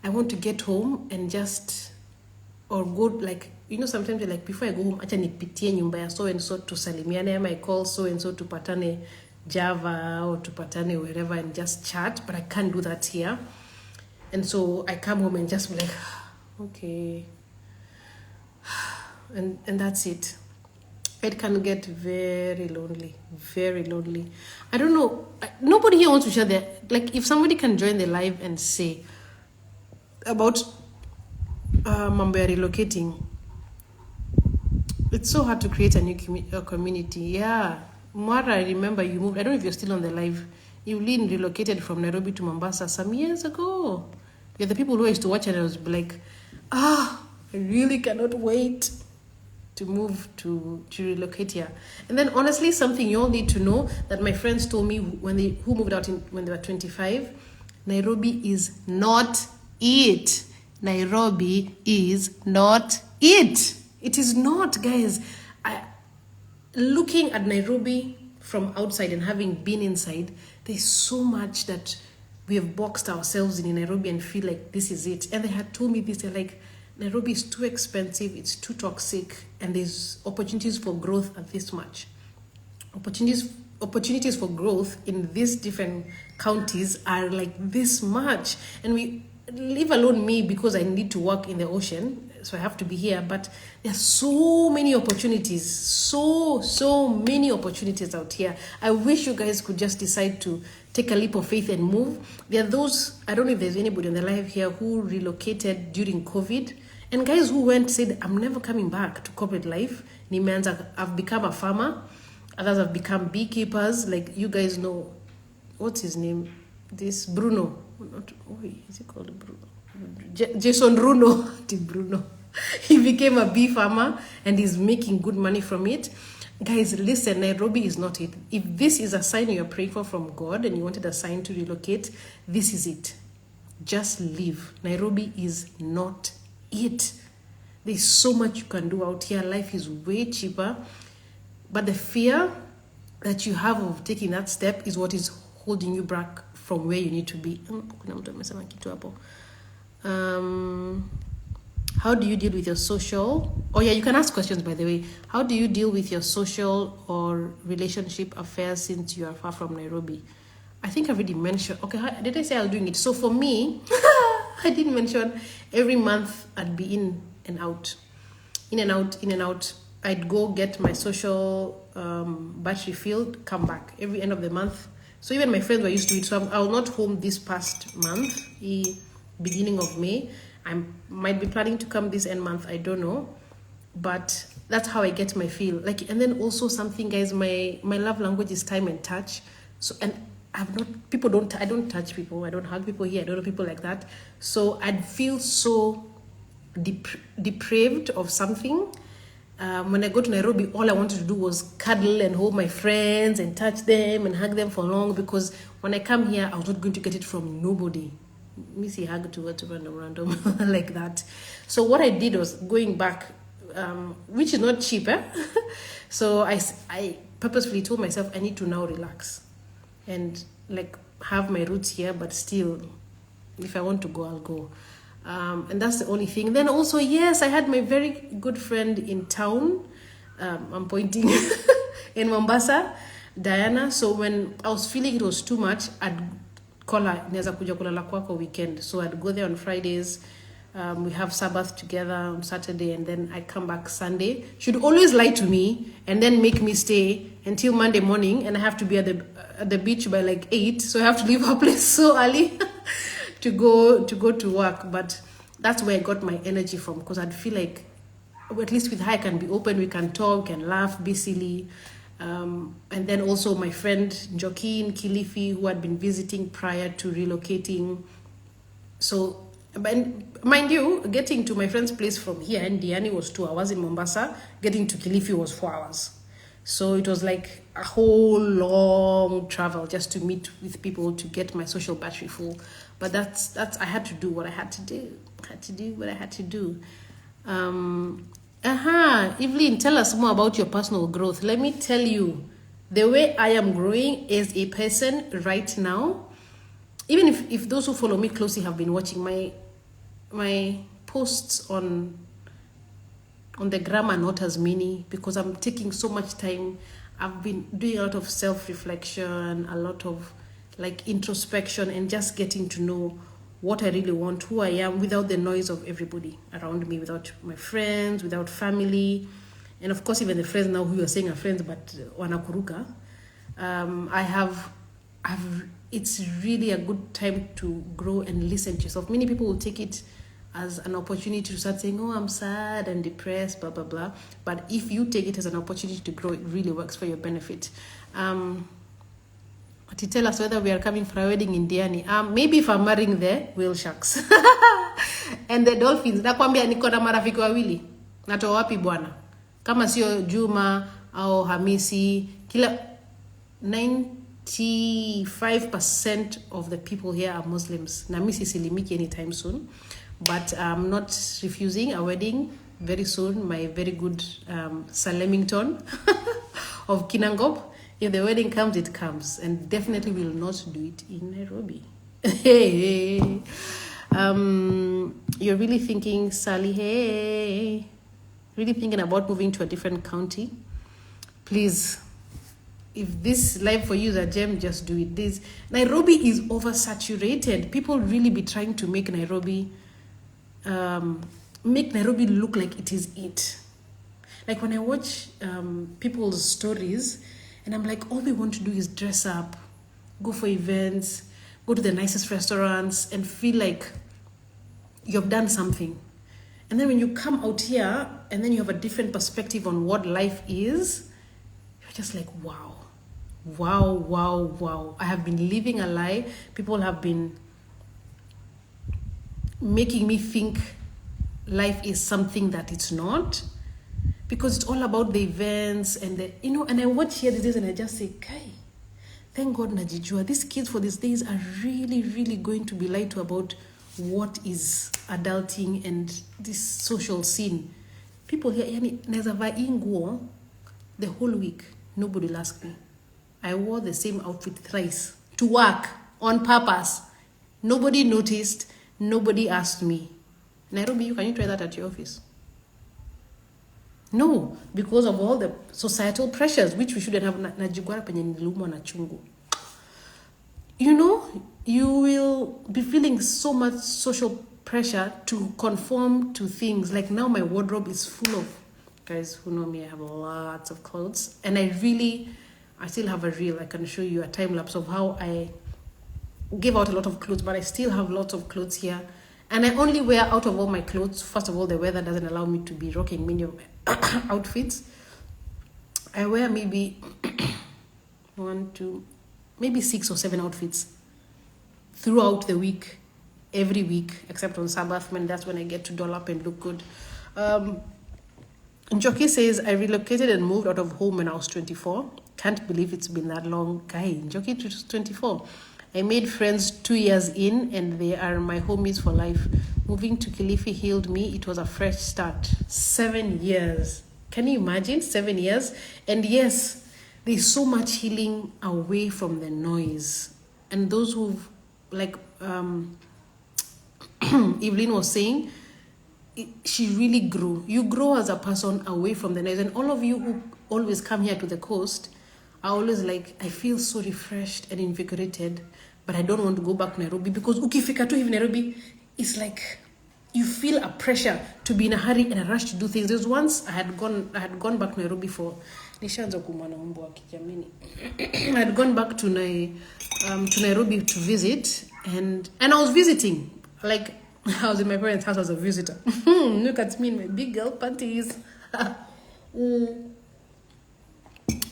I want to get home and just, or go, like, sometimes you're like, before I go home, acha nipitie nyumba ya so and so tusalimiane, I might call so and so tupatane Java or tupatane wherever and just chat, but I can't do that here. And so I come home and just be like, okay, and that's it. It can get very lonely, very lonely. I don't know. Nobody here wants to share their, like, if somebody can join the live and say about mambo ya relocating. It's so hard to create a new community. Yeah. Mara, I remember you moved. I don't know if you're still on the live. You relocated from Nairobi to Mombasa some years ago. You're the people who I used to watch and I was like, I really cannot wait to move to relocate here. And then honestly, something you all need to know that my friends told me who moved out when they were 25, Nairobi is not it. Nairobi is not it. It is not, guys. Looking at Nairobi from outside and having been inside, there's so much that we have boxed ourselves in Nairobi and feel like this is it. And they had told me this, they're like, Nairobi is too expensive, it's too toxic, and there's opportunities for growth at this much. Opportunities for growth in these different counties are like this much. And we, leave alone me, because I need to work in the ocean, so I have to be here, but there's so many opportunities, so many opportunities out here. I wish you guys could just decide to take a leap of faith and move. There are those, I don't know if there's anybody on the live here who relocated during COVID, and guys who said, I'm never coming back to corporate life. I've become a farmer, others have become beekeepers. Like, you guys know, what's his name? This Bruno. Is he called Bruno? Jason Bruno. Bruno. He became a bee farmer and he's making good money from it. Guys, listen, Nairobi is not it. If this is a sign you're praying for from God and you wanted a sign to relocate, this is it. Just leave. Nairobi is not it. There's so much you can do out here. Life is way cheaper. But the fear that you have of taking that step is what is holding you back from where you need to be. How do you deal with your social? Oh yeah, you can ask questions, by the way. How do you deal with your social or relationship affairs since you are far from Nairobi? I think I already mentioned. Okay, did I say I was doing it? So for me, I didn't mention every month I'd be in and out. I'd go get my social battery filled, come back every end of the month. So even my friends were used to it. So I was not home this past month, beginning of May. I might be planning to come this end month, I don't know. But that's how I get my feel. Like, and then also something, guys, my love language is time and touch. So, and I don't touch people, I don't hug people here, I don't know people like that. So I'd feel so depraved of something. When I go to Nairobi, all I wanted to do was cuddle and hold my friends and touch them and hug them for long, because when I come here, I was not going to get it from nobody. Missy hug to random like that. So what I did was going back, which is not cheap, eh? So I purposefully told myself I need to now relax and like have my roots here, but still, if I want to go, I'll go. And that's the only thing. Then also, yes, I had my very good friend in town. I'm pointing in Mombasa, Diana. So when I was feeling it was too much, I'd call her, neza kuja kulala kwako weekend. So I'd go there on Fridays. We have Sabbath together on Saturday, and then I come back Sunday. She'd always lie to me and then make me stay until Monday morning, and I have to be at the beach by like 8. So I have to leave her place so early to go to work. But that's where I got my energy from, because I'd feel like, at least with her I can be open, we can talk and laugh, be silly. And then also my friend Joaquin Kilifi, who had been visiting prior to relocating. So, but mind you, getting to my friend's place from here in Diani was 2 hours in Mombasa. Getting to Kilifi was 4 hours. So it was like a whole long travel just to meet with people to get my social battery full. But that's I had to do what I had to do. Evelyn, tell us more about your personal growth. Let me tell you, the way I am growing as a person right now, even if those who follow me closely have been watching my posts on the gram are not as many because I'm taking so much time. I've been doing a lot of self-reflection, a lot of like introspection, and just getting to know what I really want, who I am, without the noise of everybody around me, without my friends, without family, and of course even the friends now who you are saying are friends but wanakuruka. It's really a good time to grow and listen to yourself. Many people will take it as an opportunity to start saying, oh, I'm sad and depressed, blah, blah, blah. But if you take it as an opportunity to grow, it really works for your benefit. To tell us whether we are coming for a wedding in Diani. Maybe if I'm marrying the whale sharks and the dolphins. Nakwambia niko na marafiki wawili. Natoa wapi bwana? Kama sio Juma au Hamisi, kila 95% of the people here are Muslims. Na mimi silimiki anytime soon. But I'm not refusing a wedding very soon. My very good Salemington of Kinangop. If the wedding comes, it comes. And definitely will not do it in Nairobi. You're really thinking, Sally, hey, really thinking about moving to a different county? Please, if this life for you is a gem, just do it. Nairobi is oversaturated. People really be trying to make Nairobi look like it is it. Like when I watch people's stories, and I'm like, all they want to do is dress up, go for events, go to the nicest restaurants, and feel like you've done something. And then when you come out here, and then you have a different perspective on what life is, you're just like, wow. Wow, wow, wow. I have been living a lie. People have been making me think life is something that it's not, because it's all about the events and and I watch here these days and I just say, Kai, thank God najijua. These kids for these days are really, really going to be lied to about what is adulting and this social scene. People here, naweza vaa nguo the whole week, nobody will ask me. I wore the same outfit thrice to work on purpose. Nobody noticed. Nobody asked me. Nairobi, can you try that at your office? No, because of all the societal pressures, which we shouldn't have. Najigwara penye nilumwa na chungu. You will be feeling so much social pressure to conform to things. Like now my wardrobe is full of, guys who know me, I have lots of clothes. And I still have a reel. I can show you a time lapse of how I give out a lot of clothes, but I still have lots of clothes here. And I only wear, out of all my clothes, first of all, the weather doesn't allow me to be rocking many of my outfits. I wear maybe 6 or 7 outfits throughout the week, every week, except on Sabbath, when that's when I get to doll up and look good. Njoki says, I relocated and moved out of home when I was 24. Can't believe it's been that long. Guy, Njoki is 24. I made friends 2 years in, and they are my homies for life. Moving to Kilifi healed me. It was a fresh start. 7 years. Can you imagine? 7 years. And yes, there's so much healing away from the noise. And those who've, like Evelyn was saying, she really grew. You grow as a person away from the noise. And all of you who always come here to the coast are always like, I feel so refreshed and invigorated, but I don't want to go back to Nairobi, because ukifika tu hivi Nairobi, it's like you feel a pressure to be in a hurry and a rush to do things. There's once I had gone back to Nairobi for nishaanza kumwana umbo wa kijamini. I had gone back to Nairobi to visit, and I was visiting, like I was in my parents' house as a visitor. Look at me in my big girl panties.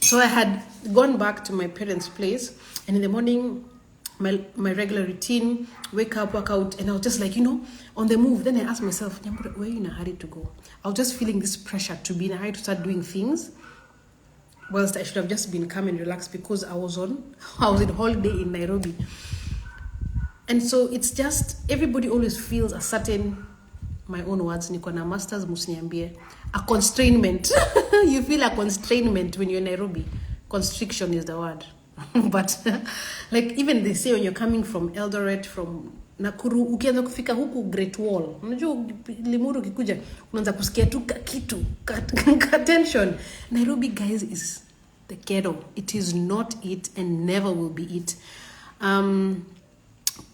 So I had gone back to my parents' place, and in the morning, my regular routine, wake up, work out, and I was just like, on the move. Then I asked myself, Nyambura, where are you in a hurry to go? I was just feeling this pressure to be in a hurry to start doing things, whilst I should have just been calm and relaxed, because I was in holiday in Nairobi. And so it's just, everybody always feels a certain my own words, niko na masters, musiniambie. A constrainment. You feel a constrainment when you're in Nairobi. Constriction is the word. But like even they say when you're coming from Eldoret, from Nakuru, ukianza kufika huku Great Wall, unajua Limuru kikuja unaanza kusikia tu kitu tension. Nairobi, guys, is the ghetto. It is not it and never will be it.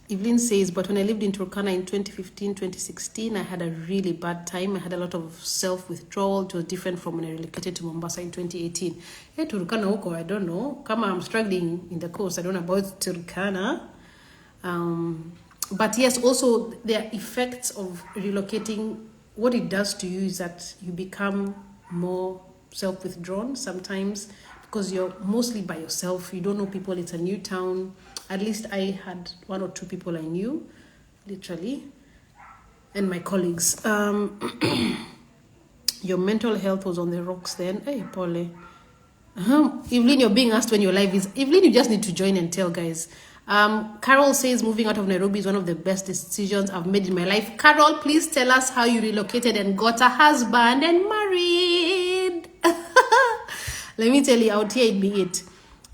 Evelyn says, but when I lived in Turkana in 2015, 2016, I had a really bad time. I had a lot of self-withdrawal. It was different from when I relocated to Mombasa in 2018. Hey, Turkana huko, I don't know. Kama I'm struggling in the coast, I don't know about Turkana. But yes, also there are effects of relocating. What it does to you is that you become more self-withdrawn sometimes because you're mostly by yourself. You don't know people. It's a new town. At least I had 1 or 2 people I knew, literally, and my colleagues. Your mental health was on the rocks then. Hey, Paule. Evelyn, you're being asked when your life is. Evelyn, you just need to join and tell, guys. Carol says moving out of Nairobi is one of the best decisions I've made in my life. Carol, please tell us how you relocated and got a husband and married. Let me tell you, out here it'd be it.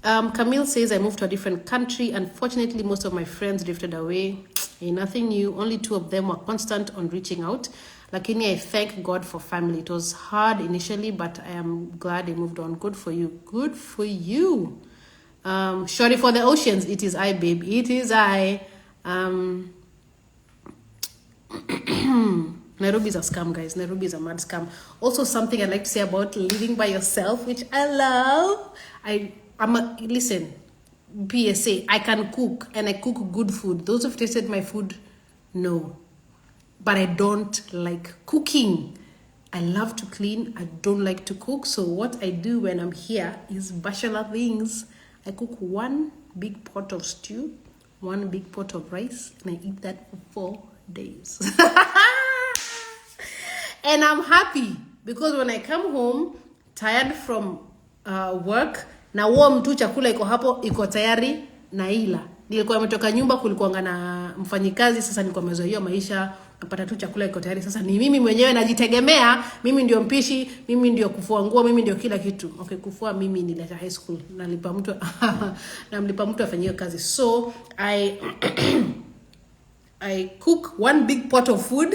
Camille says, I moved to a different country. Unfortunately, most of my friends drifted away. Nothing new. Only 2 of them were constant on reaching out. Lakini, I thank God for family. It was hard initially, but I am glad I moved on. Good for you. Good for you. Sorry for the oceans. It is I, babe. It is I. Nairobi is a scam, guys. Nairobi is a mad scam. Also, something I'd like to say about living by yourself, which I love. Listen, PSA, I can cook and I cook good food. Those who've tasted my food know. But I don't like cooking. I love to clean. I don't like to cook. So what I do when I'm here is bachelor things. I cook 1 big pot of stew, 1 big pot of rice, and I eat that for 4 days. And I'm happy because when I come home, tired from work, na warm tu chakula iko hapo, iko tayari na ila. Nilikuwa nimetoka nyumba, kulikuwa na mfanyikazi, sasa nilikuwa nimezoea maisha, napata tu chakula iko tayari. Sasa ni mimi mwenyewe najitegemea, mimi ndio mpishi, mimi ndio kufua nguo, mimi ndio kila kitu. Okay, kufua mimi nileta high school, nalipa mtu afanyie kazi. So I cook 1 big pot of food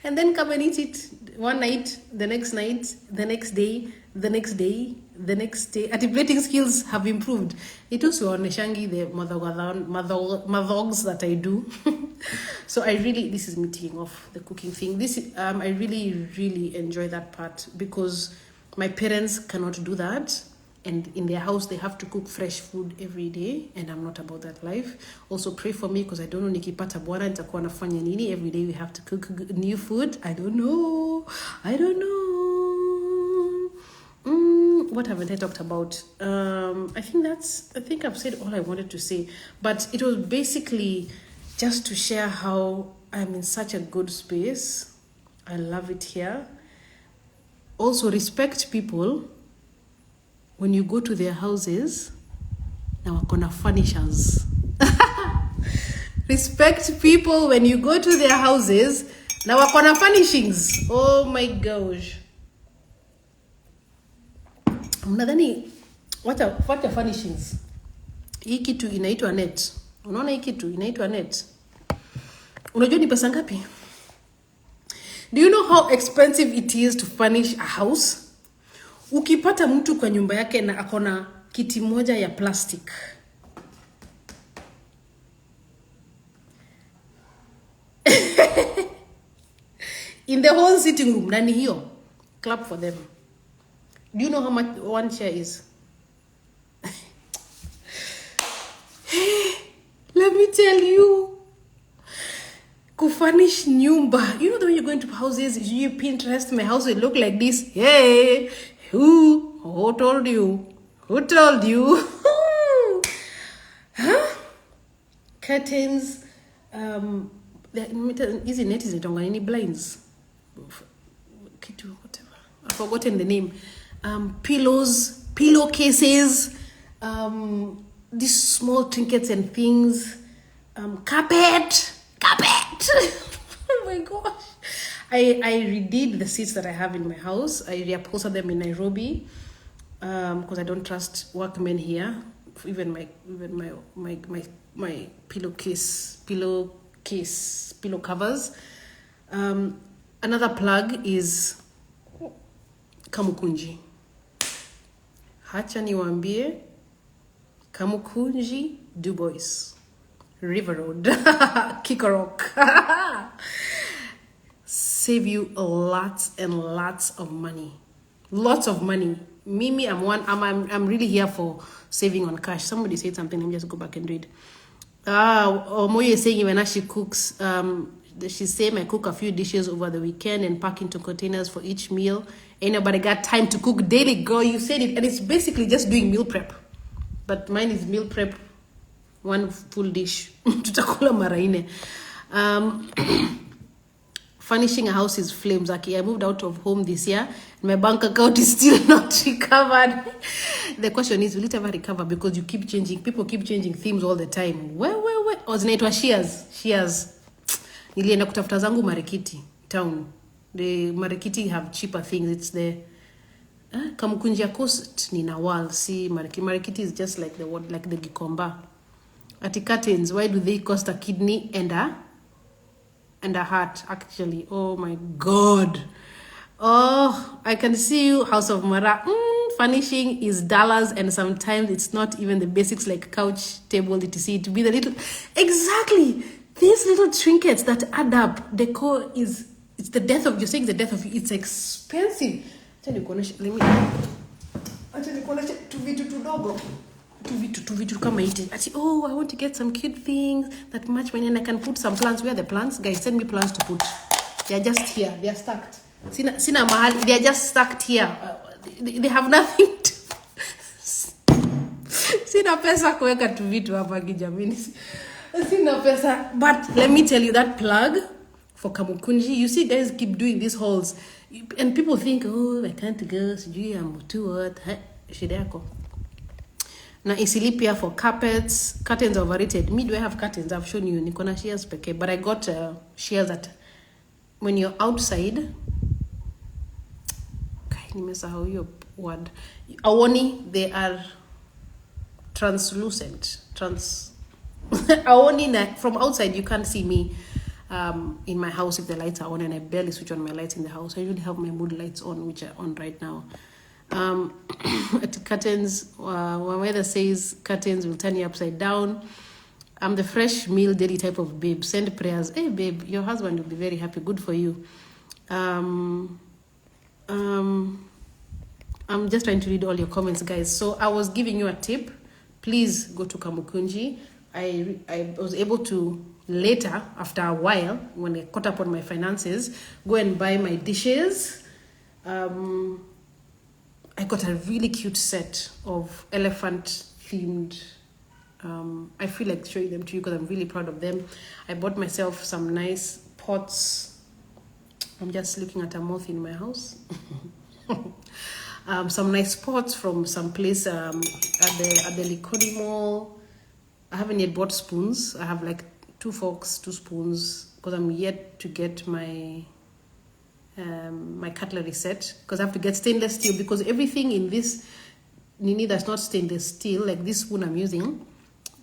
and then come and eat it one night, the next night, the next day, the next day, the next day. Articulating skills have improved. It also on Shangi, the madhogs that I do. So this is me taking off the cooking thing. I really, really enjoy that part because my parents cannot do that. And in their house, they have to cook fresh food every day. And I'm not about that life. Also pray for me because I don't know nikipata bwana nitakuwa nafanya nini. Every day we have to cook new food. I don't know. What haven't I talked about? I think I've said all I wanted to say. But it was basically just to share how I'm in such a good space. I love it here. Also respect people when you go to their houses. Now we're gonna furnishers. Respect people when you go to their houses. Now we're gonna furnishings. Oh my gosh. Mnadhani what are furnishings? Hii kitu inaitwa net. Unaona hii kitu inaitwa net. Unajua ni pesa ngapi? Do you know how expensive it is to furnish a house? Ukipata mtu kwa nyumba yake na akona kiti moja ya plastic. In the whole sitting room, nani hiyo? Clap for them. Do you know how much 1 chair is? Let me tell you. Kufurnish nyumba. You know the way you're going to houses, you Pinterest, my house will look like this. Hey, who told you? Who told you? Huh? Curtains, easy net is it on any blinds? Whatever. I've forgotten the name. Pillows, pillowcases, these small trinkets and things, carpet. Oh my gosh. I redid the seats that I have in my house. I reupholstered them in Nairobi because I don't trust workmen here. Even my pillow covers. Another plug is Kamukunji. Hacha niwaambie, Kamukunji, Du Bois, River Road, Kikorok. Save you lots and lots of money. Lots of money. Mimi, I'm really here for saving on cash. Somebody said something, let me just go back and read. Moyo is saying when she cooks, she's saying I cook a few dishes over the weekend and pack into containers for each meal. Ain't nobody got time to cook daily, girl. You said it, and it's basically just doing meal prep. But mine is meal prep, one full dish. Tutakula maraine. Furnishing a house is flames. Okay, I moved out of home this year. And my bank account is still not recovered. The question is, will it ever recover? Because you keep changing. People keep changing themes all the time. Where? Zinaitwa Shears. Nilienda kutafuta zangu Marikiti town. The Marikiti have cheaper things. It's the Kamukunjia Coast ni Nawal. See, Marikiti is just like the Gikomba. Ati curtains, why do they cost a kidney and a heart, actually? Oh my God. Oh, I can see you, House of Mara. Furnishing is dollars, and sometimes it's not even the basics like couch, table, etc. To be the little, exactly, these little trinkets that add up. Decor it's the death of, you're saying the death of you. It's expensive. Let me tuvitu kama ite. Oh, I want to get some cute things that match my name. I can put some plants. Where are the plants? Guys, send me plants to put. They are just here. They are stacked. Sina mahali. They are just stacked here. They have nothing to. Sina pesa kuweka tu vitu hapa kijamini. Sina pesa. But let me tell you, that plug for Kamukunji, you see guys keep doing these hauls. And people think, oh, I can't go. I'm too hot. Shida yako. Na isilipia for carpets. Curtains are overrated. Me, do I have curtains? I've shown you. Nikona shears peke. But I got shears that when you're outside. Nimesahau hiyo word. Awoni, they are translucent. Awoni, from outside you can't see me in my house if the lights are on, and I barely switch on my lights in the house. I usually have my mood lights on, which are on right now. Curtains, my mother says curtains will turn you upside down. I'm the fresh meal daily type of babe. Send prayers. Hey babe, your husband will be very happy. Good for you. I'm just trying to read all your comments, guys. So I was giving you a tip. Please go to Kamukunji. I was able to later, after a while, when I caught up on my finances, go and buy my dishes. I got a really cute set of elephant-themed. I feel like showing them to you because I'm really proud of them. I bought myself some nice pots. I'm just looking at a moth in my house. Some nice pots from some place at the Likoni Mall. I haven't yet bought spoons. I have like 2 forks, 2 spoons, because I'm yet to get my my cutlery set, because I have to get stainless steel, because everything in this Nini that's not stainless steel, like this spoon I'm using,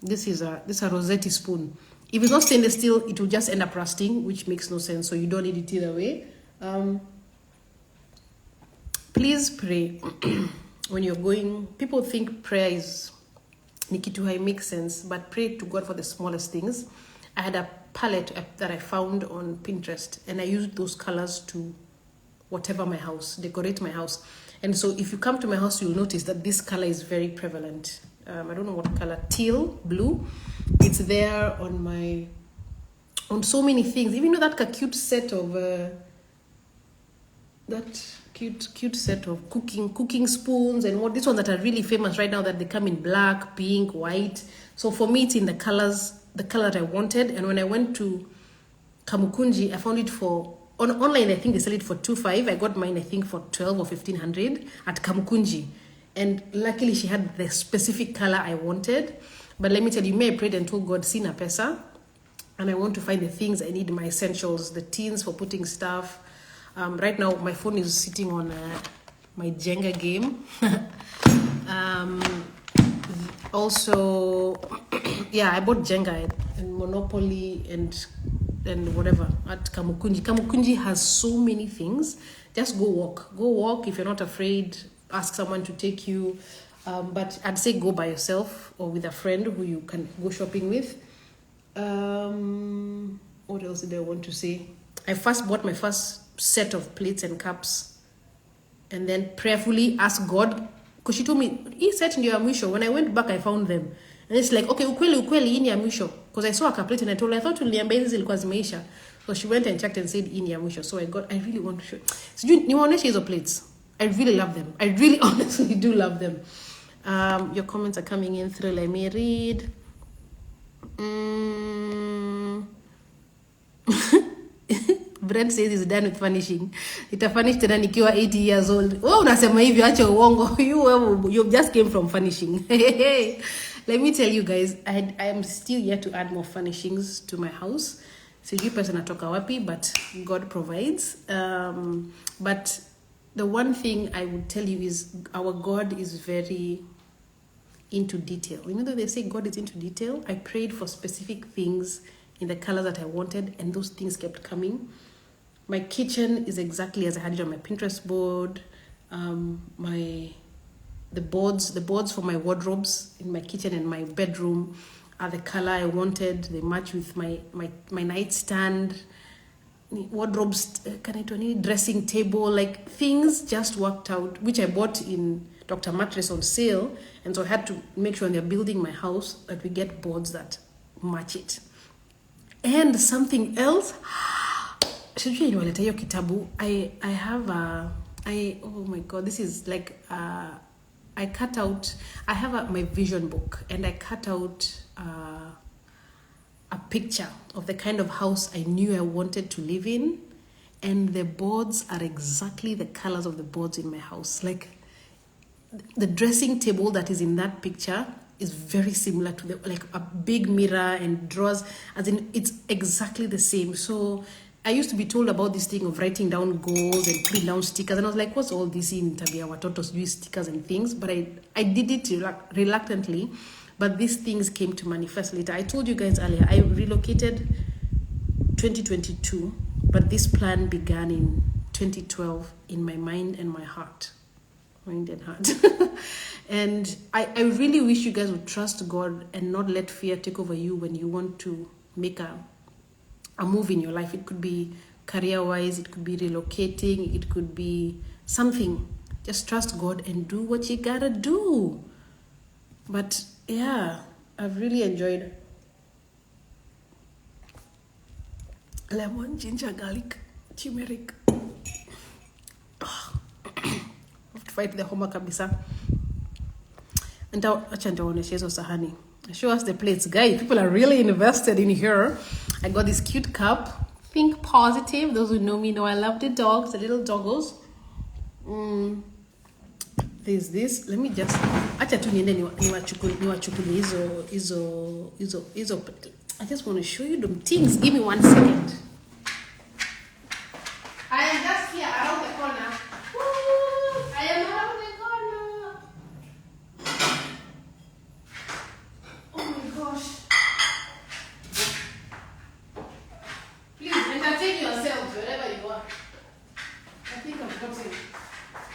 this is a Rossetti spoon. If it's not stainless steel, it will just end up rusting, which makes no sense. So you don't need it either way. Please pray when you're going. People think prayer is Nikituhai makes sense, but pray to God for the smallest things. I had a palette that I found on Pinterest, and I used those colors to whatever my house, decorate my house. And so if you come to my house, you'll notice that this color is very prevalent. I don't know what color, teal, blue. It's there on so many things. Even though that cute set of cute set of cooking spoons and what these ones that are really famous right now, that they come in black, pink, white. So for me, it's in the color that I wanted. And when I went to Kamukunji, I found it online. I think they sell it for 2,500. I got mine, I think, for 12 or 1,500 at Kamukunji. And luckily, she had the specific color I wanted. But let me tell you, I prayed and told God, sina pesa. and I want to find the things I need, my essentials, the tins for putting stuff. Right now, my phone is sitting on my Jenga game. Also, yeah, I bought Jenga and Monopoly and whatever at Kamukunji. Kamukunji has so many things. Just go walk. If you're not afraid, ask someone to take you. But I'd say go by yourself or with a friend who you can go shopping with. What else did I want to say? I first bought my first set of plates and cups, and then prayerfully asked God, because she told me, he said in your mwisho. When I went back, I found them. And it's like, okay, ukweli in your mwisho. Because I saw a plate and I told her, I thought uliambia hizi zilikuwa zimeisha. So she went and checked and said in your mwisho. So I really want to show. So niwaoneshe hizo plates. I really love them. I really honestly do love them. Your comments are coming in through. Let me read. Brent says he's done with furnishing. Itafurnish tena nikiwa 80 years old. Oh, unasema hivyo, acha uongo. You just came from furnishing. Let me tell you guys, I am still yet to add more furnishings to my house. Sijui pesa natoka wapi, but God provides. But the one thing I would tell you is our God is very into detail. You know that they say God is into detail? I prayed for specific things in the colors that I wanted, and those things kept coming. My kitchen is exactly as I had it on my Pinterest board. The boards for my wardrobes in my kitchen and my bedroom are the color I wanted. They match with my nightstand, wardrobes, dressing table, like things just worked out, which I bought in Dr. Mattress on sale. And so I had to make sure when they're building my house that we get boards that match it. And something else, I have oh my God, this is like, I have my vision book, and I cut out a picture of the kind of house I knew I wanted to live in, and the boards are exactly the colors of the boards in my house. Like the dressing table that is in that picture is very similar to like a big mirror and drawers, as in it's exactly the same. So I used to be told about this thing of writing down goals and putting down stickers, and I was like, what's all this in tabia watoto use stickers and things? But I did it reluctantly, but these things came to manifest later. I told you guys earlier, I relocated 2022, but this plan began in 2012 in my mind and my heart. Mind and heart. And I really wish you guys would trust God and not let fear take over you when you want to make a move in your life. It could be career-wise, it could be relocating, it could be something. Just trust God and do what you gotta do. But yeah, I've really enjoyed lemon, ginger, garlic, turmeric. I have to fight the homa kabisa. And sahani. Show us the plates, guys. People are really invested in here. I got this cute cup. Think positive. Those who know me know I love the dogs, the little doggos. There's this. Let me just. Acha tu niende niwachukuli hizo. I just want to show you them things. Give me 1 second. I am just here around the corner. Woo! I am around the corner. Oh my gosh. Please entertain yourself wherever you are. I think I've got it.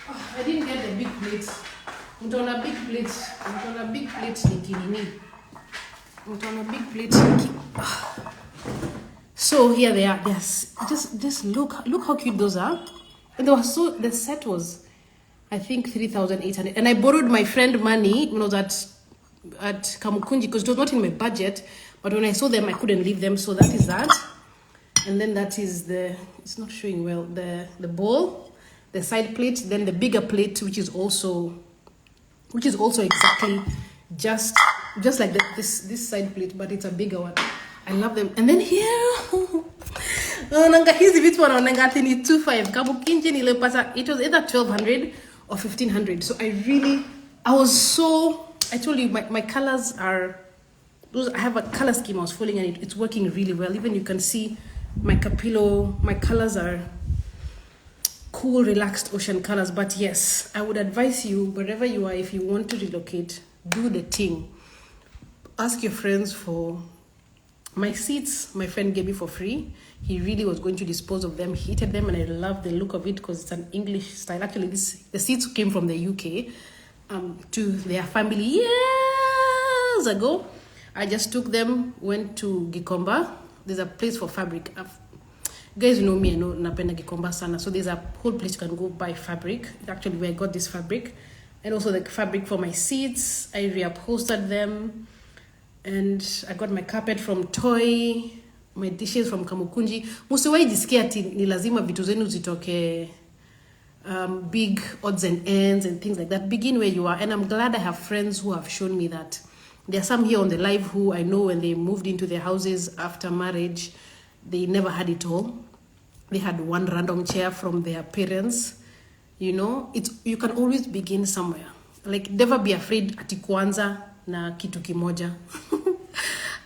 Oh, I didn't get the big plates. I'm on a big plate. I'm on a big plate nikinini. I'm on a big plate nikinini. So here they are. Yes, just look how cute those are. And they were the set was, I think, 3,800. And I borrowed my friend money when I was at Kamukunji because it was not in my budget. But when I saw them, I couldn't leave them. So that is that. And then that is it's not showing well, the bowl, the side plate, then the bigger plate, which is also exactly just like this side plate, but it's a bigger one. I love them. And then here, nanga hizi vitu wanaonanga ati ni 25. Kamukunji nilepata, it was either 1,200 or 1,500. So I told you my colors are I have a color scheme I was following, and it's working really well. Even you can see my capillo, my colors are cool, relaxed ocean colors. But yes, I would advise you, wherever you are, if you want to relocate, do the thing. Ask your friends for my seats. My friend gave me for free. He really was going to dispose of them. He hated them, and I love the look of it because it's an English style. Actually, the seats came from the UK to their family years ago. I just took them, went to Gikomba. There's a place for fabric. Guys know me, I know napenda Gikomba sana. So there's a whole place you can go buy fabric. Actually, where I got this fabric. And also the fabric for my seats. I reupholstered them. And I got my carpet from Toy. My dishes from Kamukunji. Musiwahi jisikia ati ni lazima vitu zenu zitoke big odds and ends and things like that. Begin where you are. And I'm glad I have friends who have shown me that. There are some here on the live who I know when they moved into their houses after marriage, they never had it all. They had one random chair from their parents. You know, you can always begin somewhere. Like, never be afraid ati kuanza na kitu kimoja.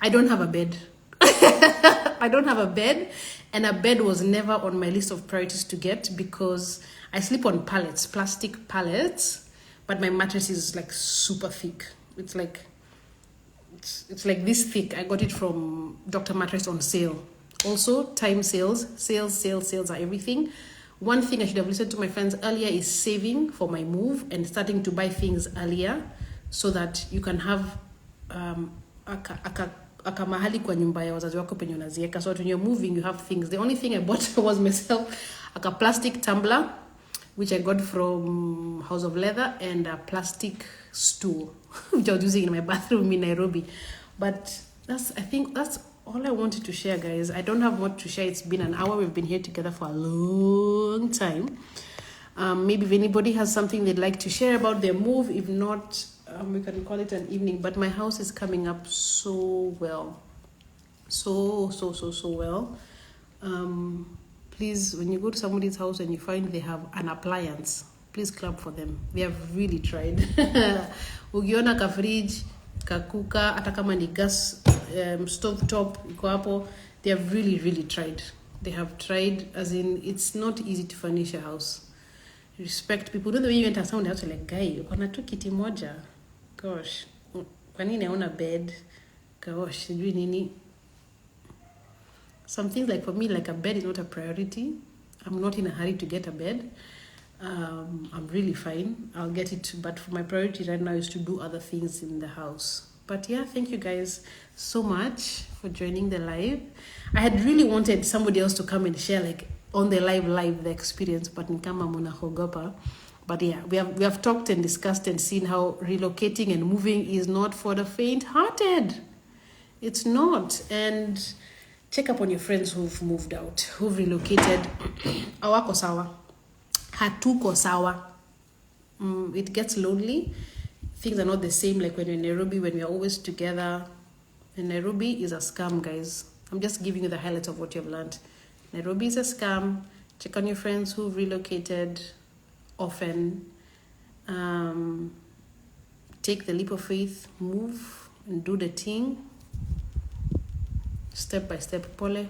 I don't have a bed. I don't have a bed, and a bed was never on my list of priorities to get because I sleep on pallets, plastic pallets, but my mattress is like super thick. It's like this thick. I got it from Dr. Mattress on sale. Also, time sales are everything. One thing I should have listened to my friends earlier is saving for my move and starting to buy things earlier so that you can have akamahali kwa nyumba ya wazazi wako penye unazieka. So when you're moving, you have things. The only thing I bought was myself a plastic tumbler, which I got from House of Leather, and a plastic stool, which I was using in my bathroom in Nairobi. But I think that's all I wanted to share, guys. I don't have much to share. It's been an hour. We've been here together for a long time. Maybe if anybody has something they'd like to share about their move. If not, we can call it an evening. But my house is coming up so well. So well. Please, when you go to somebody's house and you find they have an appliance, please clap for them. They have really tried. Ukiona ka fridge, ka kuka, hata kama ni gas stove top, iko hapo, they have really tried. They have tried, as in, it's not easy to furnish a house. Respect people. Don't the way you enter someone's house, like, guy, ukona tu kiti moja. Gosh, kwa nini hauna bed? Gosh, sijui nini. Some things, like for me, like a bed is not a priority. I'm not in a hurry to get a bed. I'm really fine. I'll get it. But for my priority right now is to do other things in the house. But yeah, thank you guys so much for joining the live. I had really wanted somebody else to come and share, like, on the live the experience, but nikama muna hogopa. But yeah, we have talked and discussed and seen how relocating and moving is not for the faint-hearted. It's not. And check up on your friends who've moved out, who've relocated. Awako sawa. Hatuko sawa. It gets lonely. Things are not the same like when you're in Nairobi, when we're always together. And Nairobi is a scam, guys. I'm just giving you the highlights of what you've learned. Nairobi is a scam. Check on your friends who've relocated often. Take the leap of faith, move and do the thing. Step by step, pole.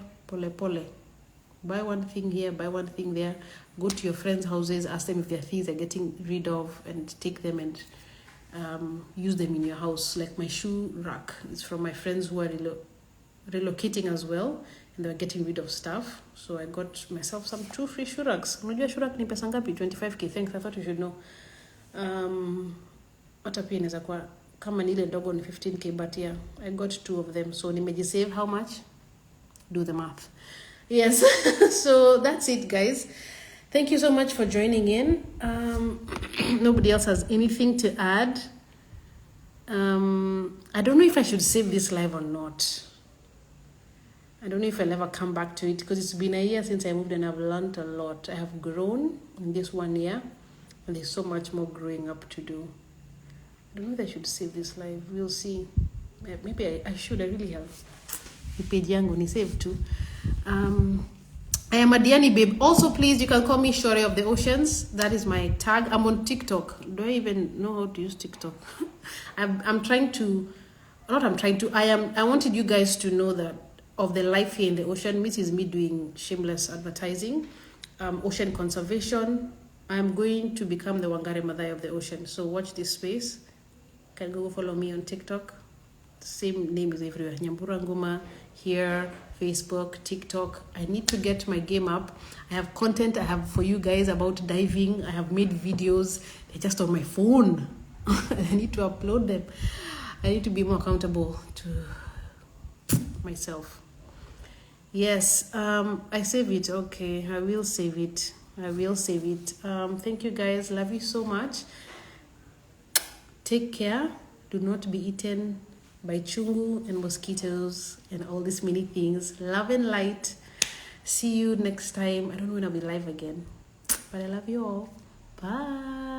Buy one thing here, buy one thing there. Go to your friends' houses, ask them if there are things they're getting rid of, and take them and use them in your house. Like my shoe rack is from my friends who are relocating as well, and they were getting rid of stuff. So I got myself some 2 free shoe racks. Unajua shoe rack ni pesa ngapi? 25k. Thanks, I thought you should know. Hata pia inaweza kuwa kama ni ile ndogo ni 15k, but yeah, I got 2 of them. So nimejisave how much? Do the math. Yes. So that's it, guys. Thank you so much for joining in. Nobody else has anything to add. I don't know if I should save this live or not. I don't know if I'll ever come back to it because it's been a year since I moved and I've learned a lot. I have grown in this 1 year and there's so much more growing up to do. I don't know if I should save this live. We'll see. Maybe I should. I really have. Page yangu ni save too. I am a Diani babe. Also, please, you can call me Shore of the Oceans. That is my tag. I'm on TikTok. Do I even know how to use TikTok? I'm trying to not I'm trying to, I wanted you guys to know that of the life here in the ocean. This is me doing shameless advertising. Ocean conservation. I'm going to become the Wangare Maathai of the ocean. So watch this space. You can go follow me on TikTok. Same name is everywhere. Nyambura Nguma here, Facebook, TikTok. I need to get my game up. I have content I have for you guys about diving. I have made videos. They're just on my phone. I need to upload them. I need to be more accountable to myself. Yes, I save it. Okay, I will save it. Thank you guys. Love you so much. Take care. Do not be eaten by chungu and mosquitoes and all these many things. Love and light. See you next time. I don't know when I'll be live again, but I love you all. Bye.